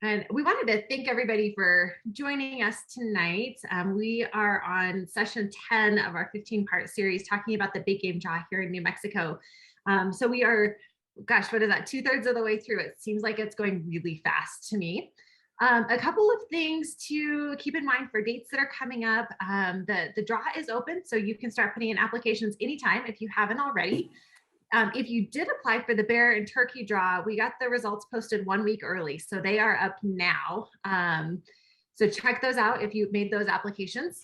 And we wanted to thank everybody for joining us tonight. We are on session 10 of our 15-part series talking about the big game draw here in New Mexico. So we are, gosh, what is that, 2/3 of the way through? It seems like it's going really fast to me. A couple of things to keep in mind for dates that are coming up. The draw is open, so you can start putting in applications anytime if you haven't already. If you did apply for the bear and turkey draw, we got the results posted 1 week early, so they are up now. So check those out if you've made those applications.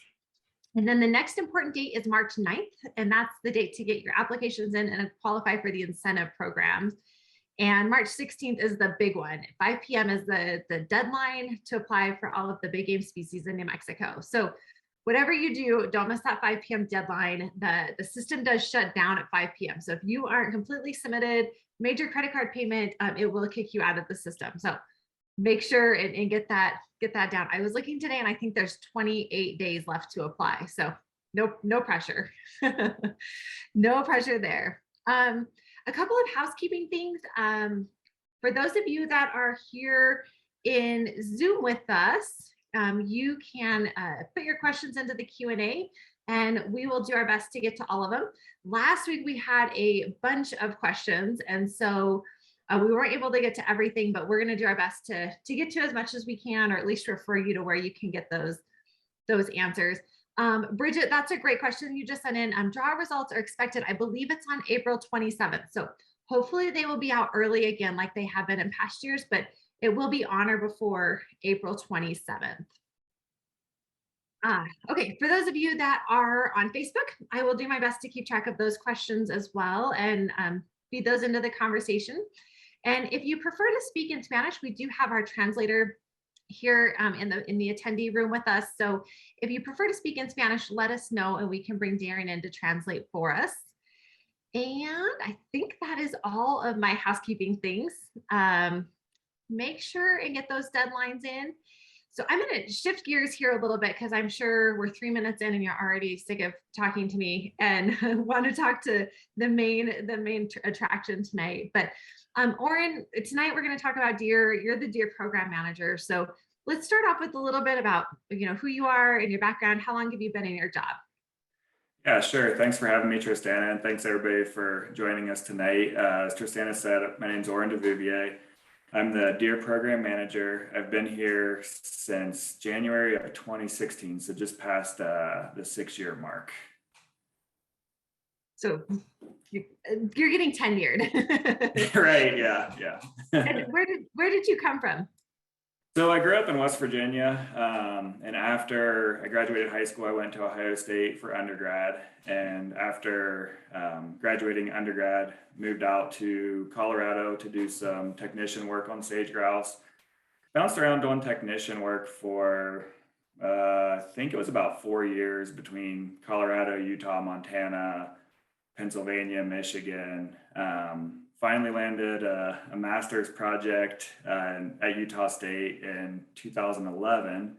And then the next important date is March 9th, and that's the date to get your applications in and qualify for the incentive programs. And March 16th is the big one. 5 p.m. is the deadline to apply for all of the big game species in New Mexico. So whatever you do, don't miss that 5 p.m. deadline. The system does shut down at 5 p.m. So if you aren't completely submitted, made your credit card payment, it will kick you out of the system. So make sure and get that down. I was looking today and I think there's 28 days left to apply. So no pressure. No pressure there. A couple of housekeeping things. For those of you that are here in Zoom with us, you can put your questions into the Q&A and we will do our best to get to all of them. Last week we had a bunch of questions, and so we weren't able to get to everything, but we're going to do our best to get to as much as we can, or at least refer you to where you can get those answers. Bridget, that's a great question you just sent in. Draw results are expected, I believe it's on April 27th. So hopefully they will be out early again like they have been in past years, but it will be on or before April 27th. Okay, for those of you that are on Facebook, I will do my best to keep track of those questions as well and feed those into the conversation. And if you prefer to speak in Spanish, we do have our translator here in the attendee room with us. So if you prefer to speak in Spanish, let us know and we can bring Darren in to translate for us. And I think that is all of my housekeeping things. Make sure and get those deadlines in. So I'm going to shift gears here a little bit because I'm sure we're 3 minutes in and you're already sick of talking to me and want to talk to the main attraction tonight. But Orrin, tonight we're going to talk about deer. You're the deer program manager. So let's start off with a little bit about who you are and your background. How long have you been in your job? Yeah, sure. Thanks for having me, Tristana, and thanks everybody for joining us tonight. As Tristana said, my name is Orrin Duvuvuei. I'm the deer program manager. I've been here since January of 2016, so just past the 6-year mark. So you're getting tenured. Right, yeah. And where did you come from? So I grew up in West Virginia, and after I graduated high school, I went to Ohio State for undergrad. And after graduating undergrad, moved out to Colorado to do some technician work on sage grouse. Bounced around doing technician work for, I think it was about 4 years between Colorado, Utah, Montana, Pennsylvania, Michigan. Finally landed a master's project at Utah State in 2011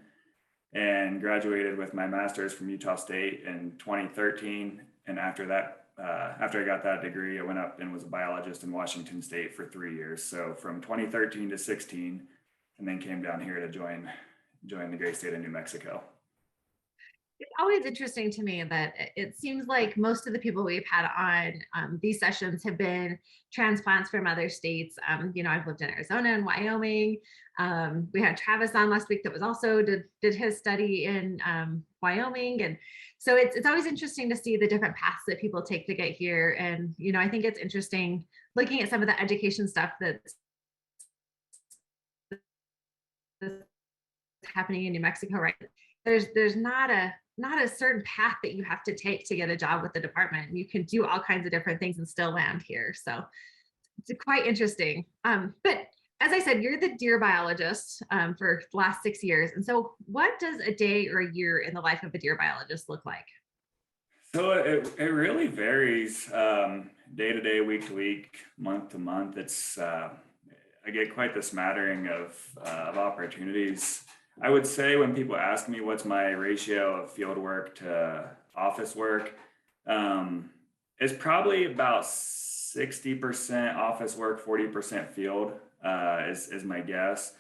and graduated with my master's from Utah State in 2013. And after that, after I got that degree, I went up and was a biologist in Washington State for 3 years. So from 2013 to 16, and then came down here to join the great state of New Mexico. It's always interesting to me that it seems like most of the people we've had on these sessions have been transplants from other states. I've lived in Arizona and Wyoming. We had Travis on last week that was also did his study in Wyoming. And so it's always interesting to see the different paths that people take to get here. And, I think it's interesting looking at some of the education stuff that's happening in New Mexico, right? There's not a certain path that you have to take to get a job with the department. You can do all kinds of different things and still land here. So it's quite interesting. But as I said, you're the deer biologist for the last 6 years. And so what does a day or a year in the life of a deer biologist look like? So it really varies day to day, week to week, month to month. It's I get quite the smattering of opportunities. I would say when people ask me what's my ratio of field work to office work, it's probably about 60% office work, 40% field is my guess.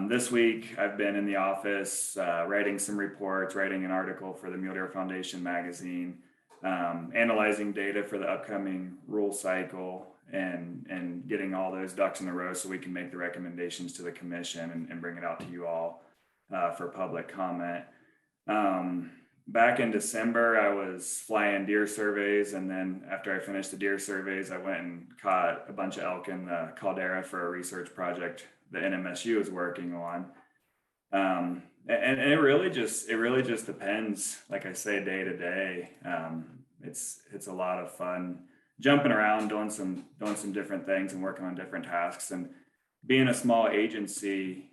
This week, I've been in the office writing some reports, writing an article for the Mule Deer Foundation magazine, analyzing data for the upcoming rule cycle, and getting all those ducks in a row so we can make the recommendations to the commission and bring it out to you all for public comment. Back in December, I was flying deer surveys, and then after I finished the deer surveys, I went and caught a bunch of elk in the caldera for a research project the NMSU is working on. And it really just depends, like I say, day to day. It's a lot of fun jumping around, doing some different things and working on different tasks. And being a small agency,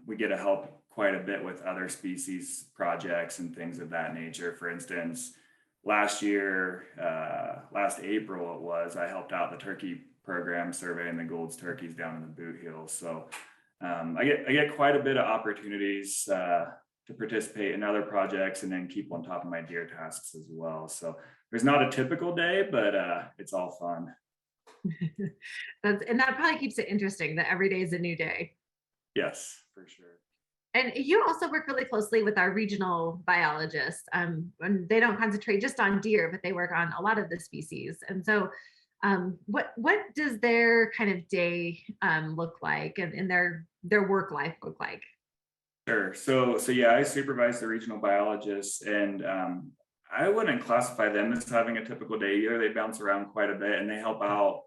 we get to help quite a bit with other species projects and things of that nature. For instance, last April I helped out the turkey program surveying the Gould's turkeys down in the Boot Hills. So I get quite a bit of opportunities to participate in other projects and then keep on top of my deer tasks as well. So there's not a typical day, but it's all fun. And that probably keeps it interesting that every day is a new day. Yes, for sure. And you also work really closely with our regional biologists. And they don't concentrate just on deer, but they work on a lot of the species. And so what does their kind of day look like, and their work life look like? Sure. So yeah, I supervise the regional biologists, and I wouldn't classify them as having a typical day either. They bounce around quite a bit, and they help out.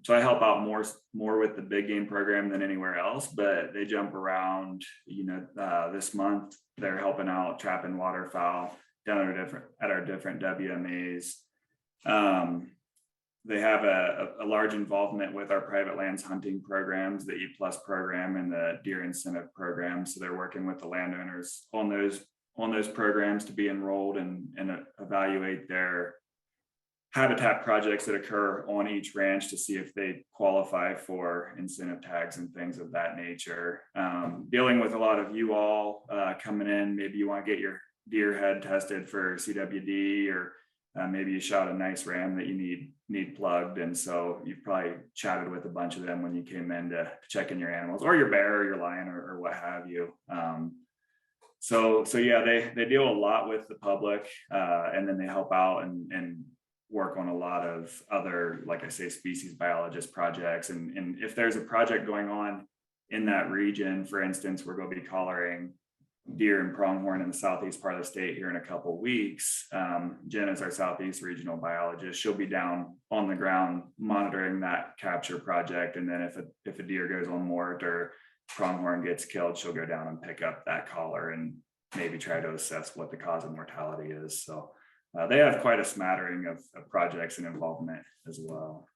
So I help out more with the big game program than anywhere else, but they jump around. This month they're helping out trapping waterfowl down at our different WMAs. They have a large involvement with our private lands hunting programs, the E+ program and the deer incentive program. So they're working with the landowners on those programs to be enrolled and evaluate their habitat projects that occur on each ranch to see if they qualify for incentive tags and things of that nature. Dealing with a lot of you all coming in, maybe you want to get your deer head tested for CWD, or maybe you shot a nice ram that you need plugged, and so you've probably chatted with a bunch of them when you came in to check in your animals, or your bear or your lion or what have you. So yeah, they deal a lot with the public, and then they help out and work on a lot of other, like I say, species biologist projects. And if there's a project going on in that region, for instance, we're going to be collaring deer and pronghorn in the southeast part of the state here in a couple of weeks. Jen is our southeast regional biologist. She'll be down on the ground monitoring that capture project. And then if a deer goes on mort or pronghorn gets killed, she'll go down and pick up that collar and maybe try to assess what the cause of mortality is. So they have quite a smattering of projects and involvement as well.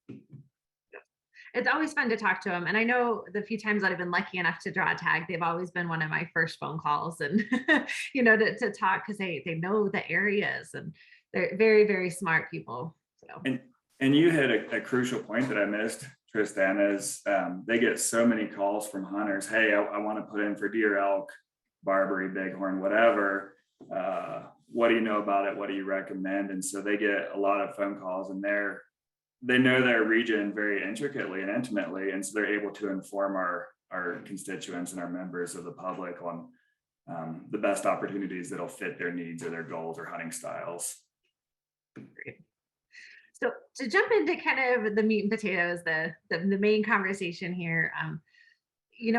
It's always fun to talk to them. And I know the few times that I've been lucky enough to draw a tag, they've always been one of my first phone calls, and to talk, because they know the areas, and they're very, very smart people. So and you hit a crucial point that I missed, Tristan, is they get so many calls from hunters. Hey, I want to put in for deer, elk, Barbary, bighorn, whatever. What do you know about it? What do you recommend? And so they get a lot of phone calls, and they know their region very intricately and intimately. And so they're able to inform our constituents and our members of the public on the best opportunities that'll fit their needs or their goals or hunting styles. Great. So to jump into kind of the meat and potatoes, the main conversation here,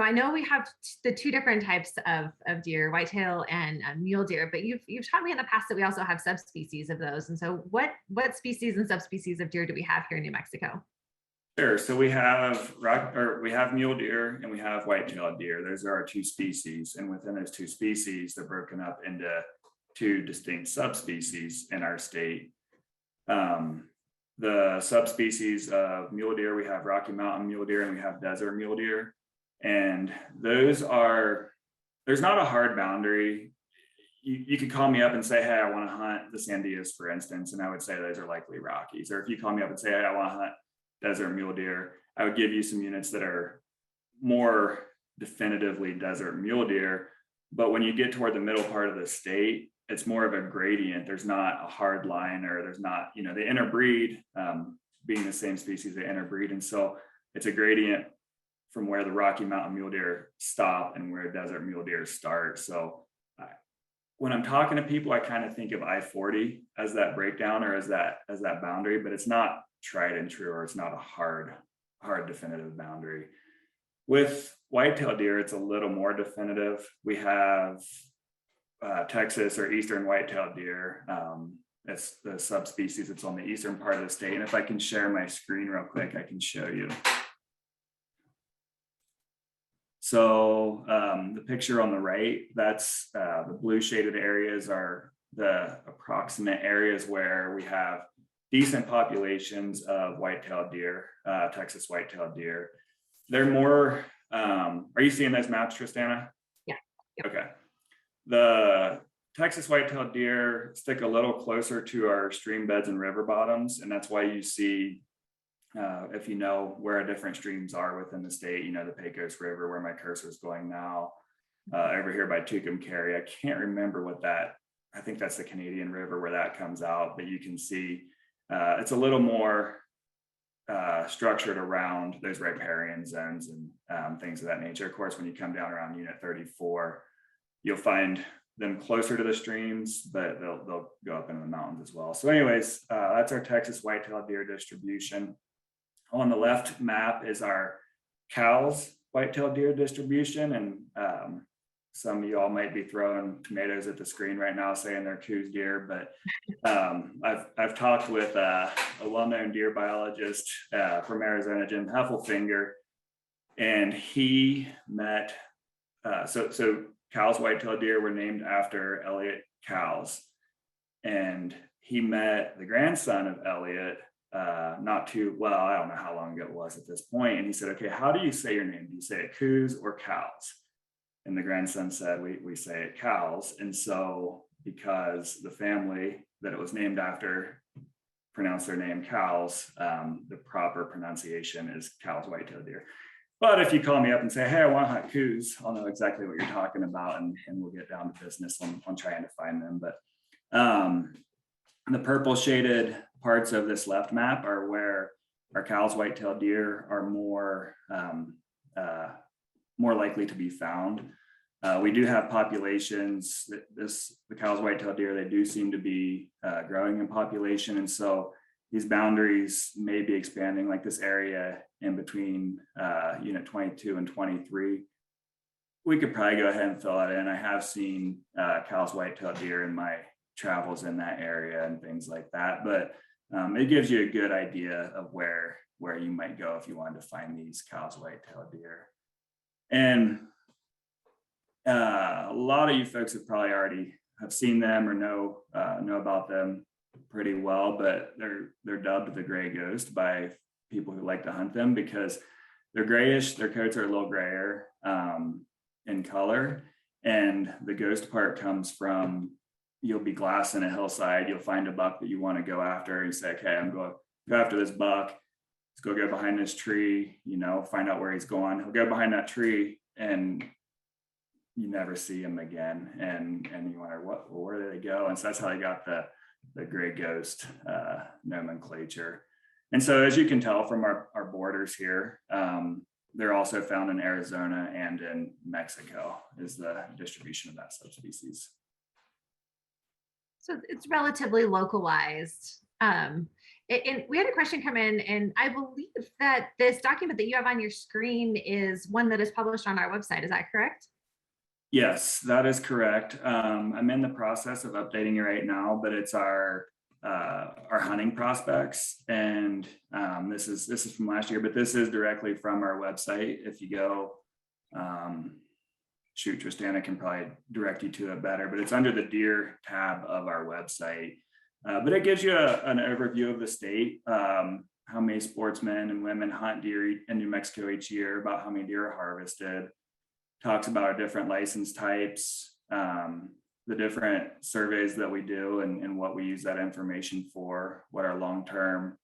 I know we have the two different types of deer, whitetail and mule deer, but you've taught me in the past that we also have subspecies of those. And so what species and subspecies of deer do we have here in New Mexico? Sure. So we have mule deer and we have white-tailed deer. Those are our two species. And within those two species, they're broken up into two distinct subspecies in our state. The subspecies of mule deer, we have Rocky Mountain mule deer and we have desert mule deer. And there's not a hard boundary. You could call me up and say, hey, I want to hunt the Sandias, for instance, and I would say those are likely Rockies. Or if you call me up and say, hey, I want to hunt desert mule deer, I would give you some units that are more definitively desert mule deer. But when you get toward the middle part of the state, it's more of a gradient. There's not a hard line, or there's not, they interbreed, being the same species, they interbreed. And so it's a gradient from where the Rocky Mountain mule deer stop and where desert mule deer start. So when I'm talking to people, I kind of think of I-40 as that breakdown or as that boundary, but it's not tried and true, or it's not a hard definitive boundary. With whitetail deer, it's a little more definitive. We have Texas or eastern whitetail deer. It's the subspecies that's on the eastern part of the state. And if I can share my screen real quick, I can show you. So the picture on the right, that's the blue shaded areas are the approximate areas where we have decent populations of whitetail deer, Texas whitetail deer. They're more, are you seeing those maps, Tristana? Yeah. Yep. Okay. The Texas whitetail deer stick a little closer to our stream beds and river bottoms. And that's why you see, if you know where different streams are within the state, the Pecos River, where my cursor is going now, over here by Tucumcari. I can't remember what I think that's the Canadian River where that comes out, but you can see it's a little more structured around those riparian zones and things of that nature. Of course, when you come down around Unit 34, you'll find them closer to the streams, but they'll go up into the mountains as well. So anyways, that's our Texas whitetail deer distribution. On the left map is our Cowles whitetail deer distribution. And some of y'all might be throwing tomatoes at the screen right now saying they're Coues deer, but I've talked with a well-known deer biologist from Arizona, Jim Heffelfinger, and he met, so Cowles whitetail deer were named after Elliot Cowles, and he met the grandson of Elliot not too well, I don't know how long ago it was at this point, and he said, okay, how do you say your name? Do you say it Coues or Cowles? And the grandson said, we say it Cowles. And so because the family that it was named after pronounced their name Cowles, the proper pronunciation is Cowles whitetail deer. But if you call me up and say, hey, I want to hunt Coues, I'll know exactly what you're talking about, and we'll get down to business on trying to find them. But the purple shaded parts of this left map are where our Cowles whitetail deer are more likely to be found. We do have populations the Cowles whitetail deer, they do seem to be growing in population. And so these boundaries may be expanding, like this area in between unit 22 and 23. We could probably go ahead and fill that in. I have seen Cowles whitetail deer in my travels in that area and things like that. But it gives you a good idea of where you might go if you wanted to find these Cowles whitetail deer. And a lot of you folks have probably already have seen them or know about them pretty well, but they're dubbed the gray ghost by people who like to hunt them because they're grayish. Their coats are a little grayer in color, and the ghost part comes from you'll be glassing a hillside. You'll find a buck that you want to go after. You say, okay, I'm going to go after this buck. Let's go behind this tree, find out where he's going. He'll go behind that tree and you never see him again. And you wonder, where did they go? And so that's how I got the gray ghost nomenclature. And so as you can tell from our borders here, they're also found in Arizona and in Mexico is the distribution of that subspecies. So it's relatively localized. And we had a question come in, and I believe that this document that you have on your screen is one that is published on our website. Is that correct? Yes, that is correct. I'm in the process of updating it right now, but it's our hunting prospects, and this is from last year, but this is directly from our website. If you go, shoot, Tristana can probably direct you to it better, but it's under the deer tab of our website. But it gives you an overview of the state, how many sportsmen and women hunt deer in New Mexico each year, about how many deer are harvested, talks about our different license types, the different surveys that we do and what we use that information for, what our long-term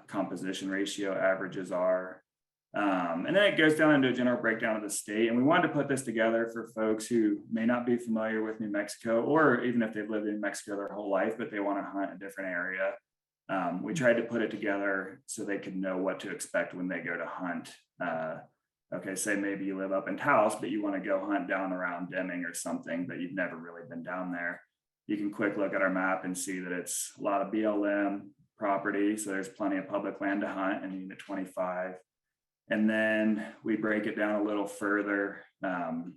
composition ratio averages are. And then it goes down into a general breakdown of the state. And we wanted to put this together for folks who may not be familiar with New Mexico, or even if they've lived in Mexico their whole life, but they want to hunt a different area. We tried to put it together so they could know what to expect when they go to hunt Okay, say maybe you live up in Taos, but you want to go hunt down around Deming or something, but you've never really been down there. You can quick look at our map and see that it's a lot of BLM property. So there's plenty of public land to hunt in Unit 25. And then we break it down a little further down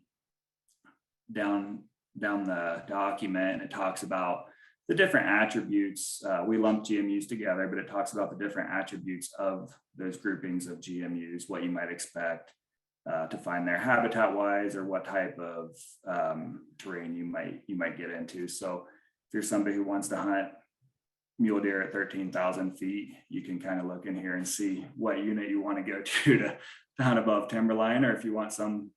the document, and it talks about the different attributes. We lump GMUs together, but it talks about the different attributes of those groupings of GMUs, what you might expect to find there habitat wise, or what type of terrain you might get into. So if you're somebody who wants to hunt mule deer at 13,000 feet, you can kind of look in here and see what unit you want to go to hunt above timberline, or if you want some,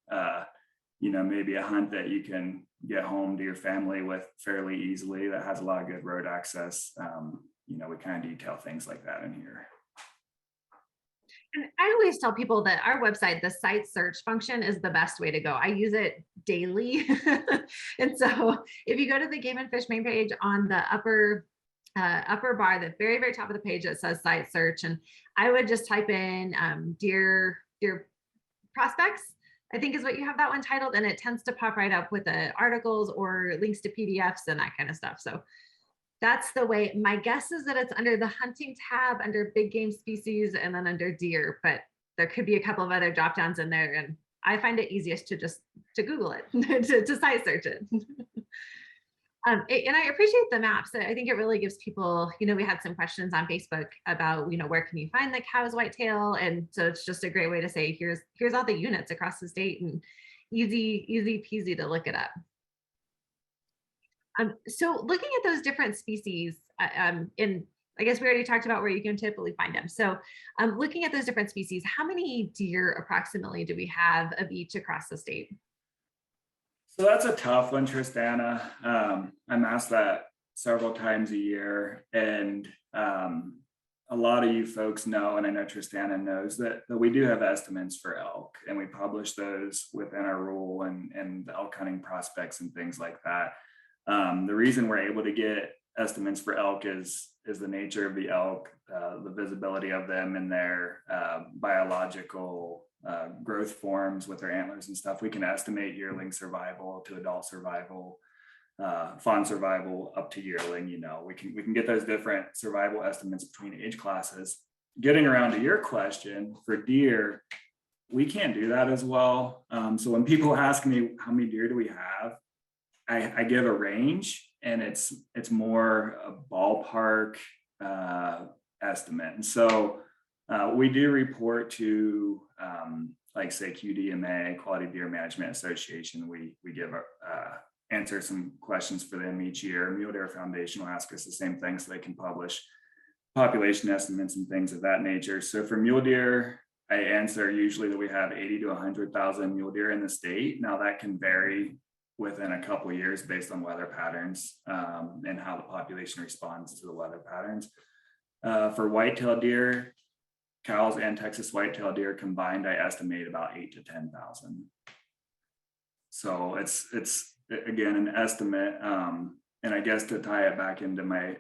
maybe a hunt that you can get home to your family with fairly easily that has a lot of good road access. We kind of detail things like that in here. And I always tell people that our website, the site search function, is the best way to go. I use it daily. And so if you go to the Game and Fish main page, on the upper bar, the very, very top of the page, it says site search. And I would just type in deer prospects, I think is what you have that one titled, and it tends to pop right up with the articles or links to PDFs and that kind of stuff. So that's the way. My guess is that it's under the hunting tab, under big game species, and then under deer, but there could be a couple of other drop downs in there. And I find it easiest to Google it, to site search it. And I appreciate the maps. I think it really gives people, we had some questions on Facebook about, where can you find the cow's whitetail? And so it's just a great way to say, here's all the units across the state, and easy peasy to look it up. So looking at those different species, I guess we already talked about where you can typically find them. So looking at those different species, how many deer approximately do we have of each across the state? So that's a tough one, Tristana. I'm asked that several times a year, and a lot of you folks know, and I know Tristana knows, that we do have estimates for elk, and we publish those within our rule and the elk hunting prospects and things like that. The reason we're able to get estimates for elk is the nature of the elk, the visibility of them and their biological growth forms with their antlers and stuff. We can estimate yearling survival to adult survival, fawn survival up to yearling. We can get those different survival estimates between age classes. Getting around to your question, for deer, we can't do that as well. So when people ask me how many deer do we have, I give a range, and it's more a ballpark estimate. And so we do report to like say QDMA, Quality Deer Management Association. We give answer some questions for them each year. Mule Deer Foundation will ask us the same thing, so they can publish population estimates and things of that nature. So for mule deer, I answer usually that we have 80 to 100,000 mule deer in the state. Now that can vary within a couple of years based on weather patterns and how the population responds to the weather patterns. For whitetail deer, cows and Texas whitetail deer combined, I estimate about 8 to 10,000. So it's again an estimate. And I guess to tie it back into my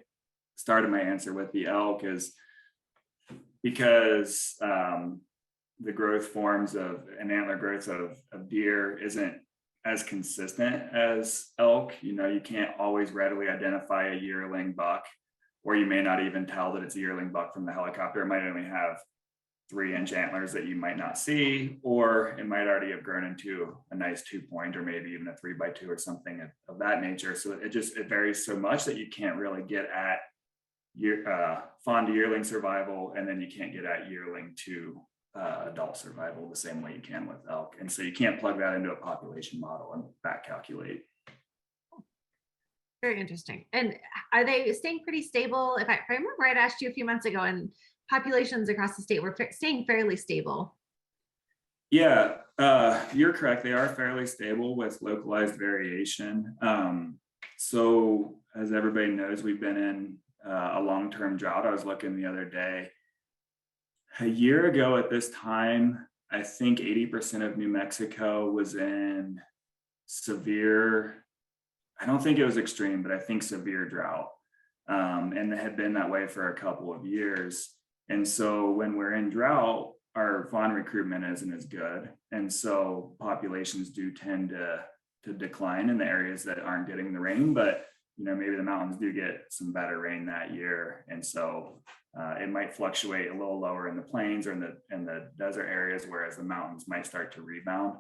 start of my answer with the elk is because the growth forms of an antler growth of deer isn't as consistent as elk. You can't always readily identify a yearling buck, or you may not even tell that it's a yearling buck from the helicopter. It might only have 3-inch antlers that you might not see, or it might already have grown into a nice 2-point, or maybe even a 3x2 or something of that nature. So it varies so much that you can't really get at fawn to yearling survival, and then you can't get at yearling to adult survival the same way you can with elk. And so you can't plug that into a population model and back calculate. Very interesting. And are they staying pretty stable? If I remember, I asked you a few months ago, and populations across the state were staying fairly stable. Yeah, you're correct. They are fairly stable with localized variation. So as everybody knows, we've been in a long-term drought. I was looking the other day. A year ago at this time, I think 80% of New Mexico was in severe, I don't think it was extreme, but I think severe drought. And it had been that way for a couple of years. And so when we're in drought, our fawn recruitment isn't as good. And so populations do tend to decline in the areas that aren't getting the rain, but maybe the mountains do get some better rain that year. And so it might fluctuate a little lower in the plains or in the desert areas, whereas the mountains might start to rebound.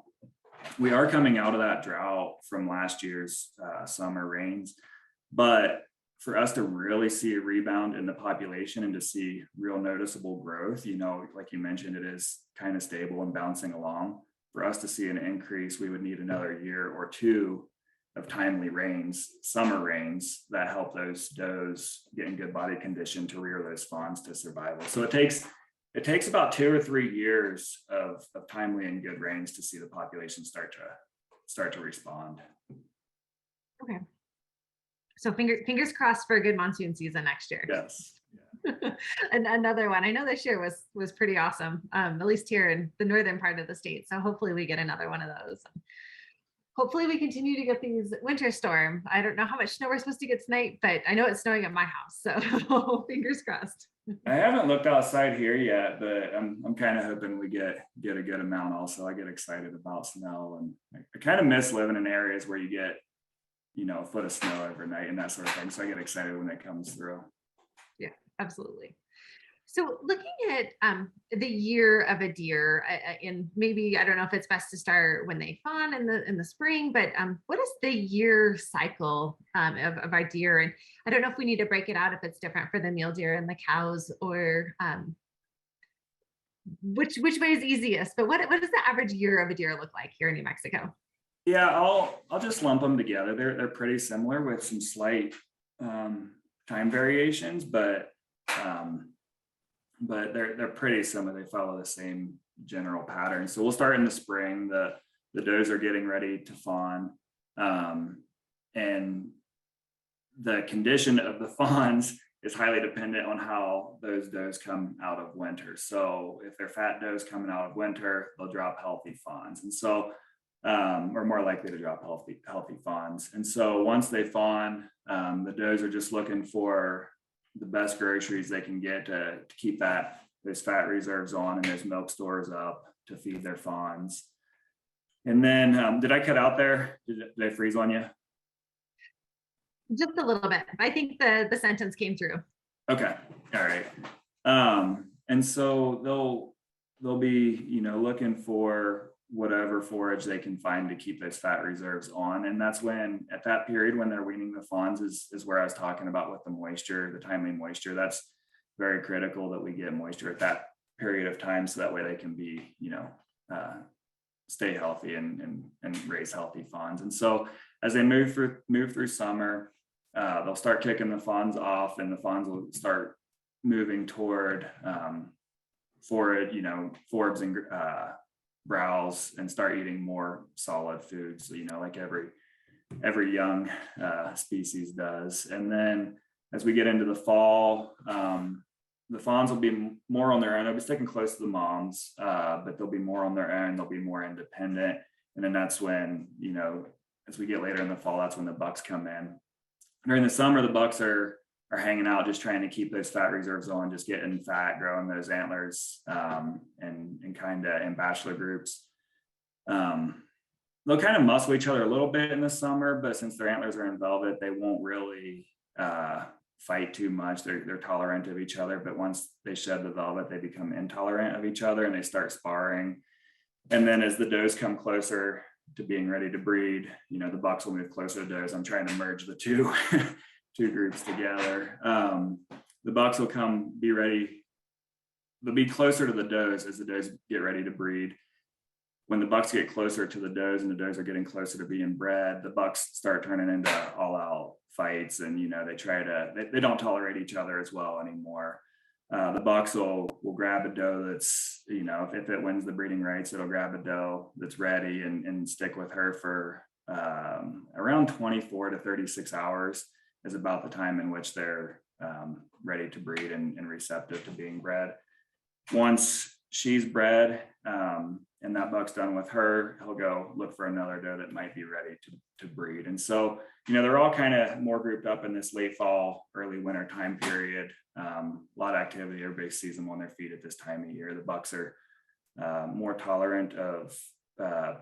We are coming out of that drought from last year's summer rains, but for us to really see a rebound in the population and to see real noticeable growth, like you mentioned, it is kind of stable and bouncing along. For us to see an increase, we would need another year or two of timely rains, summer rains, that help those does get in good body condition to rear those fawns to survival. So it takes about 2 or 3 years of timely and good rains to see the population start to respond. Okay. So fingers crossed for a good monsoon season next year. Yes. Yeah. And another one. I know this year was pretty awesome, at least here in the northern part of the state. So hopefully we get another one of those. Hopefully we continue to get these winter storm. I don't know how much snow we're supposed to get tonight, but I know it's snowing at my house. So fingers crossed. I haven't looked outside here yet, but I'm kind of hoping we get a good amount also. I get excited about snow, and I kind of miss living in areas where you get a foot of snow overnight and that sort of thing. So I get excited when it comes through. Yeah, absolutely. So looking at the year of a deer, and maybe, I don't know if it's best to start when they fawn in the spring, but what is the year cycle of our deer? And I don't know if we need to break it out if it's different for the mule deer and the cows, or which way is easiest. But what does the average year of a deer look like here in New Mexico? Yeah, I'll just lump them together. They're pretty similar with some slight time variations, but they're pretty similar. They follow the same general pattern. So we'll start in the spring. The does are getting ready to fawn, and the condition of the fawns is highly dependent on how those does come out of winter. So if they're fat does coming out of winter, they'll drop healthy fawns, and so or more likely to drop healthy fawns. And so once they fawn, the does are just looking for the best groceries they can get to keep those fat reserves on and those milk stores up to feed their fawns. And then, did I cut out there? Did I freeze on you? Just a little bit. I think the sentence came through. Okay. All right. And so they'll be, looking for whatever forage they can find to keep those fat reserves on. And that's when, at that period when they're weaning the fawns, is where I was talking about with the moisture, the timely moisture. That's very critical that we get moisture at that period of time, so that way they can be, stay healthy and raise healthy fawns. And so as they move through summer, they'll start kicking the fawns off, and the fawns will start moving toward forbs and browse, and start eating more solid foods, like every young species does. And then as we get into the fall, the fawns will be more on their own. They'll be sticking close to the moms, but they'll be more on their own. They'll be more independent. And then that's when, as we get later in the fall, that's when the bucks come in. During the summer, the bucks are hanging out, just trying to keep those fat reserves on, just getting fat, growing those antlers, and kind of in bachelor groups. They'll kind of muscle each other a little bit in the summer, but since their antlers are in velvet, they won't really fight too much. They're tolerant of each other, but once they shed the velvet, they become intolerant of each other and they start sparring. And then as the does come closer to being ready to breed, the bucks will move closer to does. I'm trying to merge the two groups together. The bucks will be ready. They'll be closer to the does as the does get ready to breed. When the bucks get closer to the does and the does are getting closer to being bred, the bucks start turning into all out fights, and they don't tolerate each other as well anymore. The bucks will grab a doe that's, if it wins the breeding rights, it'll grab a doe that's ready and stick with her for around 24 to 36 hours is about the time in which they're ready to breed and receptive to being bred. Once she's bred, and that buck's done with her, he'll go look for another doe that might be ready to breed. And so, they're all kind of more grouped up in this late fall, early winter time period. A lot of activity. Everybody sees them on their feet at this time of year. The bucks are more tolerant of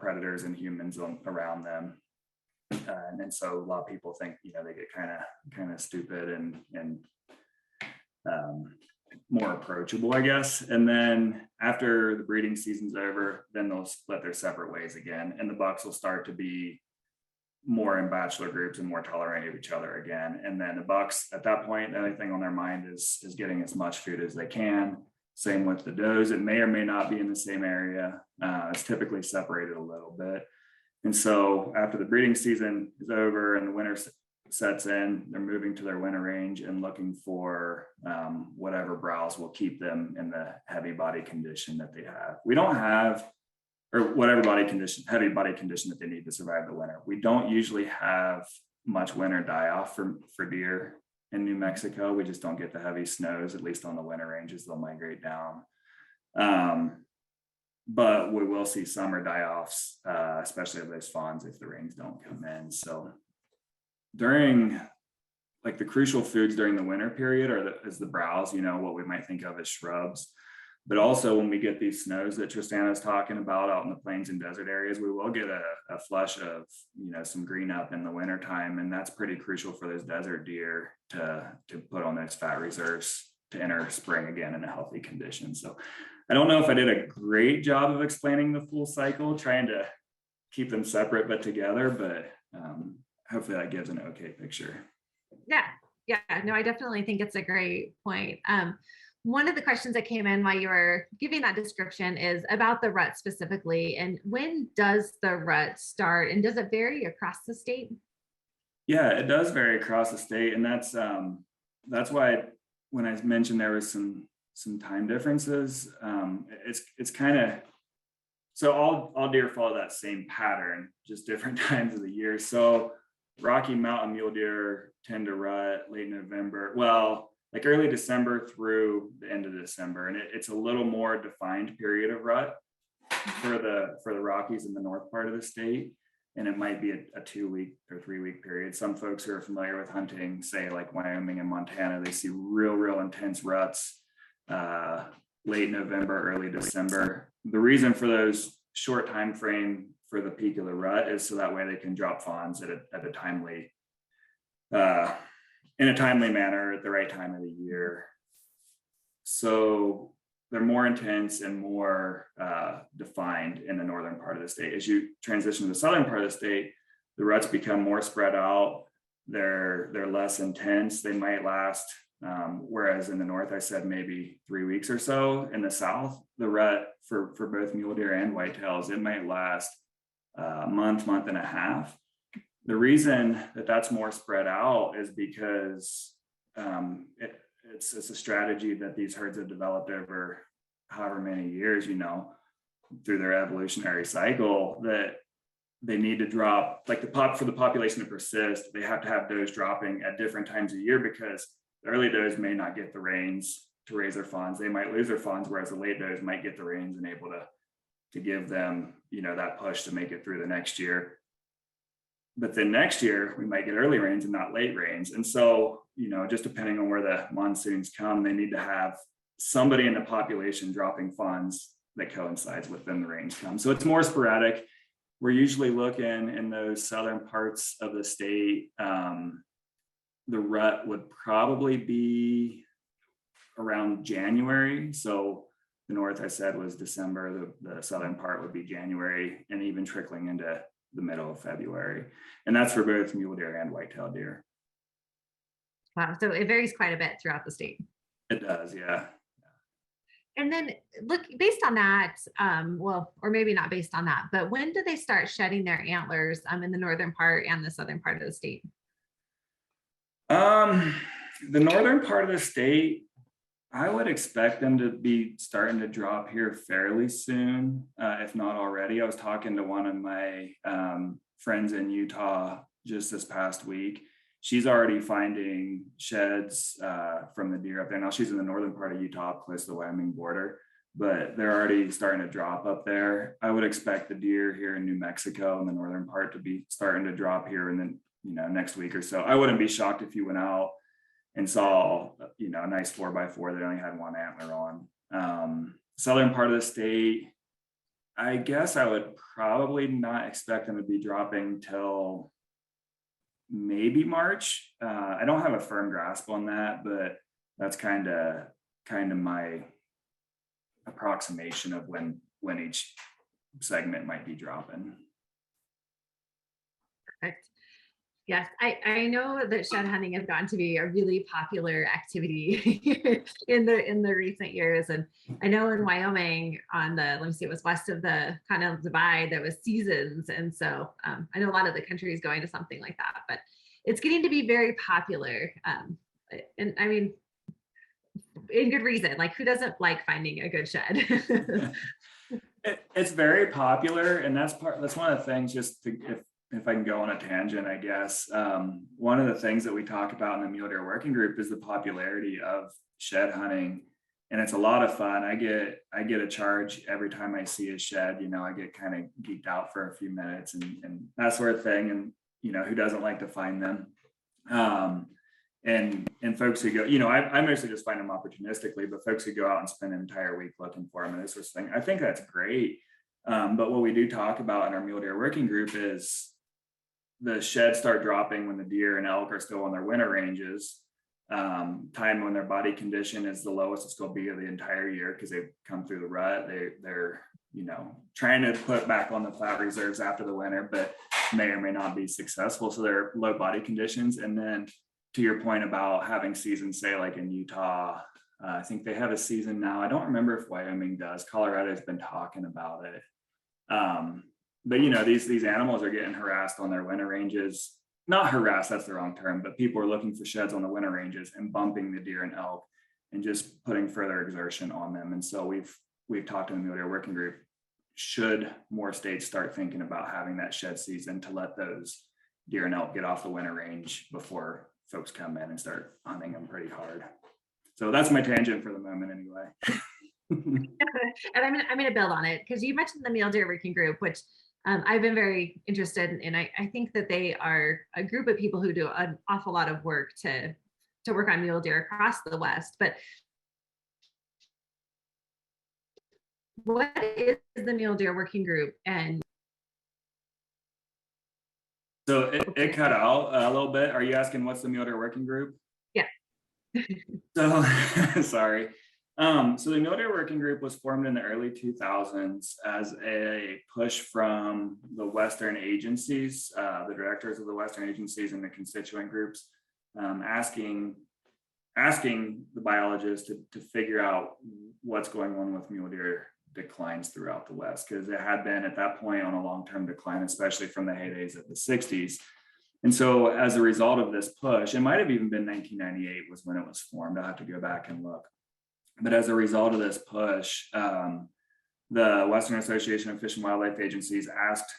predators and humans around them. And so a lot of people think, they get kind of stupid and more approachable, I guess. And then after the breeding season's over, then they'll split their separate ways again. And the bucks will start to be more in bachelor groups and more tolerant of each other again. And then the bucks at that point, the only thing on their mind is getting as much food as they can. Same with the does. It may or may not be in the same area. It's typically separated a little bit. And so after the breeding season is over and the winter sets in, they're moving to their winter range and looking for whatever browse will keep them in the heavy body condition that they have. We don't have, or whatever heavy body condition that they need to survive the winter. We don't usually have much winter die off for deer in New Mexico. We just don't get the heavy snows, at least on the winter ranges. They'll migrate down. But we will see summer die-offs, especially of those fawns if the rains don't come in. So during like the crucial foods during the winter period is the browse, what we might think of as shrubs. But also when we get these snows that Tristana is talking about out in the plains and desert areas, we will get a flush of, some green up in the winter time. And that's pretty crucial for those desert deer to put on those fat reserves to enter spring again in a healthy condition. So I don't know if I did a great job of explaining the full cycle, trying to keep them separate but together, but hopefully that gives an okay picture. Yeah, no, I definitely think it's a great point. One of the questions that came in while you were giving that description is about the rut specifically, and when does the rut start, and does it vary across the state? Yeah, it does vary across the state, and that's why when I mentioned there was some time differences, it's kind of, so all deer follow that same pattern, just different times of the year. So Rocky Mountain mule deer tend to rut late November, well, like early December through the end of December, and it's a little more defined period of rut for the Rockies in the north part of the state. And it might be a 2-week or 3-week period. Some folks who are familiar with hunting, say like Wyoming and Montana, they see real intense ruts late November, early December. The reason for those short time frame for the peak of the rut is so that way they can drop fawns at a timely, in a timely manner at the right time of the year. So they're more intense and more defined in the northern part of the state. As you transition to the southern part of the state, the ruts become more spread out. They're less intense. They might last, whereas in the north, I said maybe 3 weeks or so. In the south, the rut for both mule deer and whitetails, it might last a month and a half. The reason that that's more spread out is because it's a strategy that these herds have developed over however many years, through their evolutionary cycle, that they need to drop, like for the population to persist, they have to have does dropping at different times of year, because the early does may not get the rains to raise their fawns. They might lose their fawns, whereas the late does might get the rains and able to give them, that push to make it through the next year. But then next year we might get early rains and not late rains. And so, just depending on where the monsoons come, they need to have somebody in the population dropping fawns that coincides with when the rains come. So it's more sporadic. We're usually looking in those southern parts of the state. The rut would probably be around January. So the north, I said, was December. The southern part would be January, and even trickling into the middle of February. And that's for both mule deer and whitetail deer. Wow. So it varies quite a bit throughout the state. It does, yeah. And then look, based on that, or maybe not based on that, but when do they start shedding their antlers in the northern part and the southern part of the state? The northern part of the state, I would expect them to be starting to drop here fairly soon, if not already. I was talking to one of my friends in Utah just this past week. She's already finding sheds from the deer up there. Now she's in the northern part of Utah, close to the Wyoming border, but they're already starting to drop up there. I would expect the deer here in New Mexico in the northern part to be starting to drop here in the next week or so. I wouldn't be shocked if you went out and saw a nice 4x4 that only had one antler on. Southern part of the state, I guess I would probably not expect them to be dropping till maybe March. I don't have a firm grasp on that, but that's kind of my approximation of when each segment might be dropping. Perfect. Yes, I know that shed hunting has gotten to be a really popular activity in the recent years. And I know in Wyoming on the, let me see, it was west of the Continental Divide, there was seasons. And so I know a lot of the country is going to something like that, but it's getting to be very popular. And I mean, in good reason, like who doesn't like finding a good shed? It's very popular, and that's one of the things, just to, if I can go on a tangent, I guess. One of the things that we talk about in the mule deer working group is the popularity of shed hunting, and it's a lot of fun. I get a charge every time I see a shed. I get kind of geeked out for a few minutes and that sort of thing. And who doesn't like to find them? And folks who go, I mostly just find them opportunistically, but folks who go out and spend an entire week looking for them and this sort of thing, I think that's great. But what we do talk about in our mule deer working group is the sheds start dropping when the deer and elk are still on their winter ranges, time when their body condition is the lowest it's going to be of the entire year because they've come through the rut. They're trying to put back on the fat reserves after the winter, but may or may not be successful. So they're low body conditions. And then to your point about having seasons, say like in Utah, I think they have a season now. I don't remember if Wyoming does. Colorado's been talking about it. But these animals are getting harassed on their winter ranges. Not harassed, that's the wrong term, but people are looking for sheds on the winter ranges and bumping the deer and elk and just putting further exertion on them. And so we've talked in the mule deer working group, should more states start thinking about having that shed season to let those deer and elk get off the winter range before folks come in and start hunting them pretty hard. So that's my tangent for the moment anyway. And I'm going to build on it because you mentioned the mule deer working group, which I've been very interested in. And I think that they are a group of people who do an awful lot of work to work on mule deer across the West. But what is the mule deer working group? And so it cut out a little bit. Are you asking what's the mule deer working group? Yeah. So sorry. So the mule deer working group was formed in the early 2000s as a push from the Western agencies, the directors of the Western agencies and the constituent groups, asking the biologists to figure out what's going on with mule deer declines throughout the West, because it had been at that point on a long-term decline, especially from the heydays of the 60s. And so as a result of this push, it might have even been 1998 was when it was formed. I'll have to go back and look. But as a result of this push, the Western Association of Fish and Wildlife Agencies asked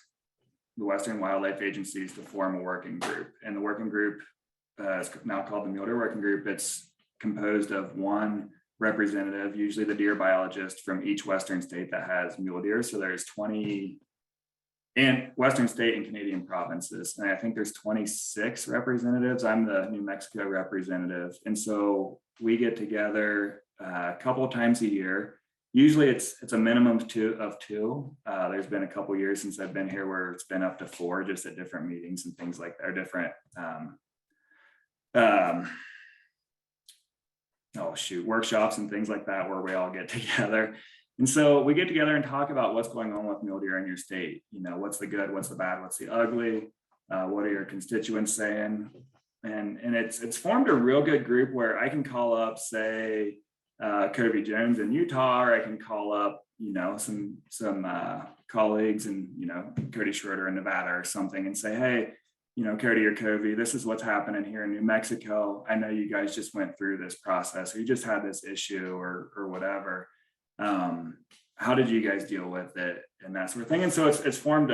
the Western Wildlife Agencies to form a working group. And the working group is now called the Mule Deer Working Group. It's composed of one representative, usually the deer biologist from each Western state that has mule deer. So there's 20 in Western state and Canadian provinces. And I think there's 26 representatives. I'm the New Mexico representative. And so we get together a couple of times a year. Usually it's a minimum of two. There's been a couple of years since I've been here where it's been up to 4, just at different meetings and things like that, or different workshops and things like that, where we all get together. And so we get together and talk about what's going on with mule deer in your state. What's the good, what's the bad, what's the ugly, what are your constituents saying? And it's formed a real good group where I can call up, say, Covey Jones in Utah, or I can call up, some colleagues in, Cody Schroeder in Nevada or something, and say, hey, Cody or Covey, this is what's happening here in New Mexico. I know you guys just went through this process, or you just had this issue or whatever. How did you guys deal with it and that sort of thing? And so it's formed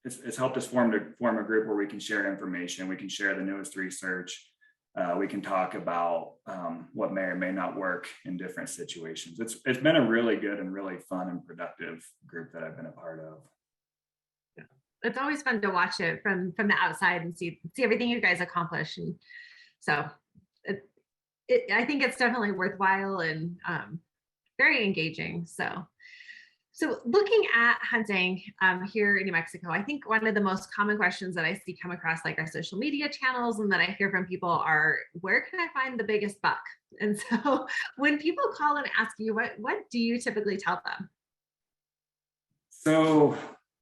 it's helped us form a group where we can share information. We can share the newest research. We can talk about what may or may not work in different situations. It's been a really good and really fun and productive group that I've been a part of. It's always fun to watch it from the outside and see everything you guys accomplish. And so I think it's definitely worthwhile and very engaging. So So looking at hunting here in New Mexico, I think one of the most common questions that I see come across like our social media channels and that I hear from people are, where can I find the biggest buck? And so when people call and ask you, what do you typically tell them? So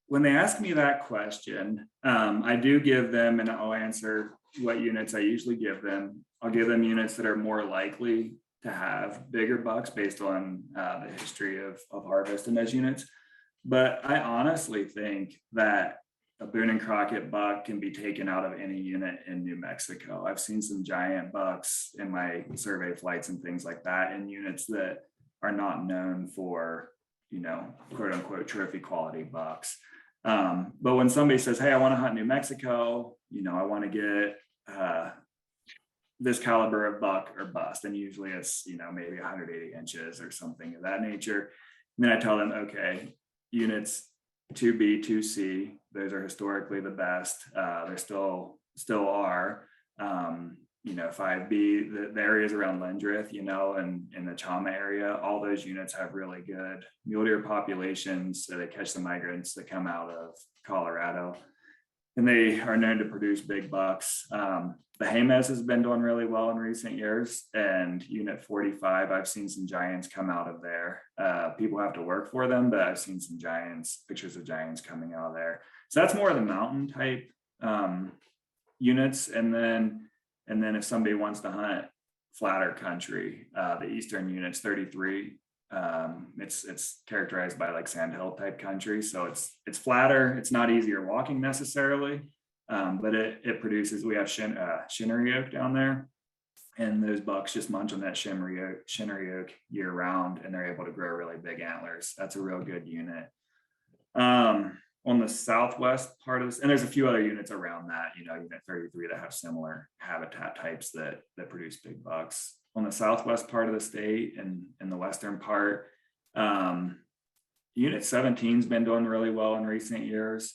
when they ask me that question, I do give them, and I'll answer what units I usually give them. I'll give them units that are more likely to have bigger bucks based on the history of harvest in those units. But I honestly think that a Boone and Crockett buck can be taken out of any unit in New Mexico. I've seen some giant bucks in my survey flights and things like that in units that are not known for, quote unquote, trophy quality bucks. But when somebody says, hey, I want to hunt New Mexico, I want to get this caliber of buck or bust, and usually it's maybe 180 inches or something of that nature. And then I tell them, okay, units 2B, 2C, those are historically the best. They still are. 5B, the areas around Lindrith, and in the Chama area, all those units have really good mule deer populations. So they catch the migrants that come out of Colorado, and they are known to produce big bucks. The Jemez has been doing really well in recent years, and unit 45, I've seen some giants come out of there. People have to work for them, but I've seen some pictures of giants coming out of there. So that's more of the mountain type units. And then if somebody wants to hunt flatter country, the eastern units 33, it's characterized by like sandhill type country. So it's flatter. It's not easier walking necessarily, but it produces. We have shinnery oak down there, and those bucks just munch on that shinnery oak year round, and they're able to grow really big antlers. That's a real good unit. On the southwest part of this, and there's a few other units around that, unit 33 that have similar habitat types that produce big bucks. On the southwest part of the state and in the western part, unit 17's been doing really well in recent years.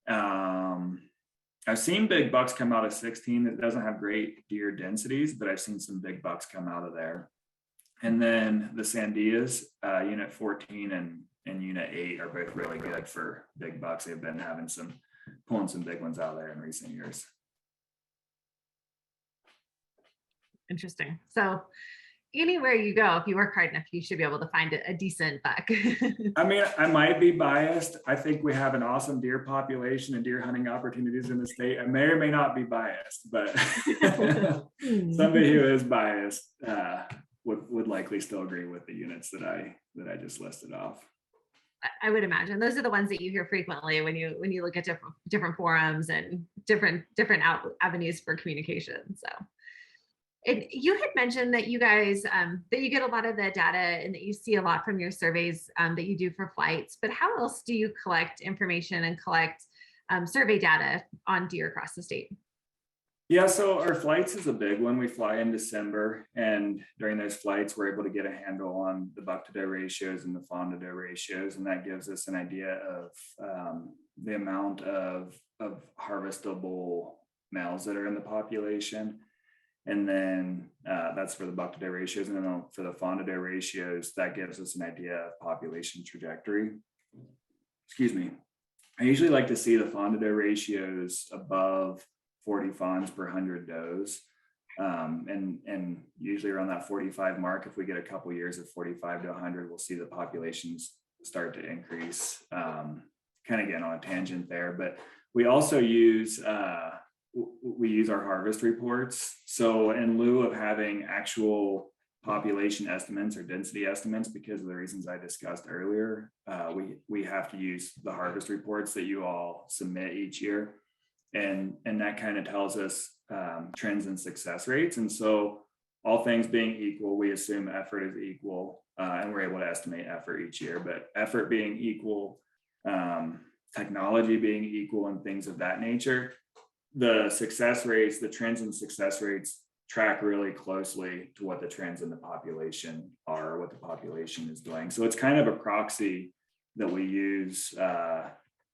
I've seen big bucks come out of 16 that doesn't have great deer densities, but I've seen some big bucks come out of there. And then the Sandias, unit 14 and unit 8 are both really good for big bucks. They've been pulling some big ones out of there in recent years. Interesting. So anywhere you go, if you work hard enough, you should be able to find a decent buck. I mean, I might be biased. I think we have an awesome deer population and deer hunting opportunities in the state. I may or may not be biased, but somebody who is biased would likely still agree with the units that I just listed off. I would imagine those are the ones that you hear frequently when you look at different forums and different avenues for communication. So, and you had mentioned that you guys that you get a lot of the data and that you see a lot from your surveys that you do for flights. But how else do you collect information and collect survey data on deer across the state? Yeah, so our flights is a big one. We fly in December, and during those flights, we're able to get a handle on the buck to doe ratios and the fawn to doe ratios, and that gives us an idea of the amount of harvestable males that are in the population. And then that's for the buck to doe ratios, and then for the fawn to doe ratios, that gives us an idea of population trajectory. Excuse me. I usually like to see the fawn to doe ratios above 40 fawns per 100 does. And usually around that 45 mark, if we get a couple years of 45 to 100, we'll see the populations start to increase. Kind of getting on a tangent there, but we also use our harvest reports. So in lieu of having actual population estimates or density estimates, because of the reasons I discussed earlier, we have to use the harvest reports that you all submit each year. And that kind of tells us trends and success rates. And so all things being equal, we assume effort is equal, and we're able to estimate effort each year. But effort being equal, technology being equal, and things of that nature, the success rates, the trends and success rates track really closely to what the trends in the population are, what the population is doing. So it's kind of a proxy that we use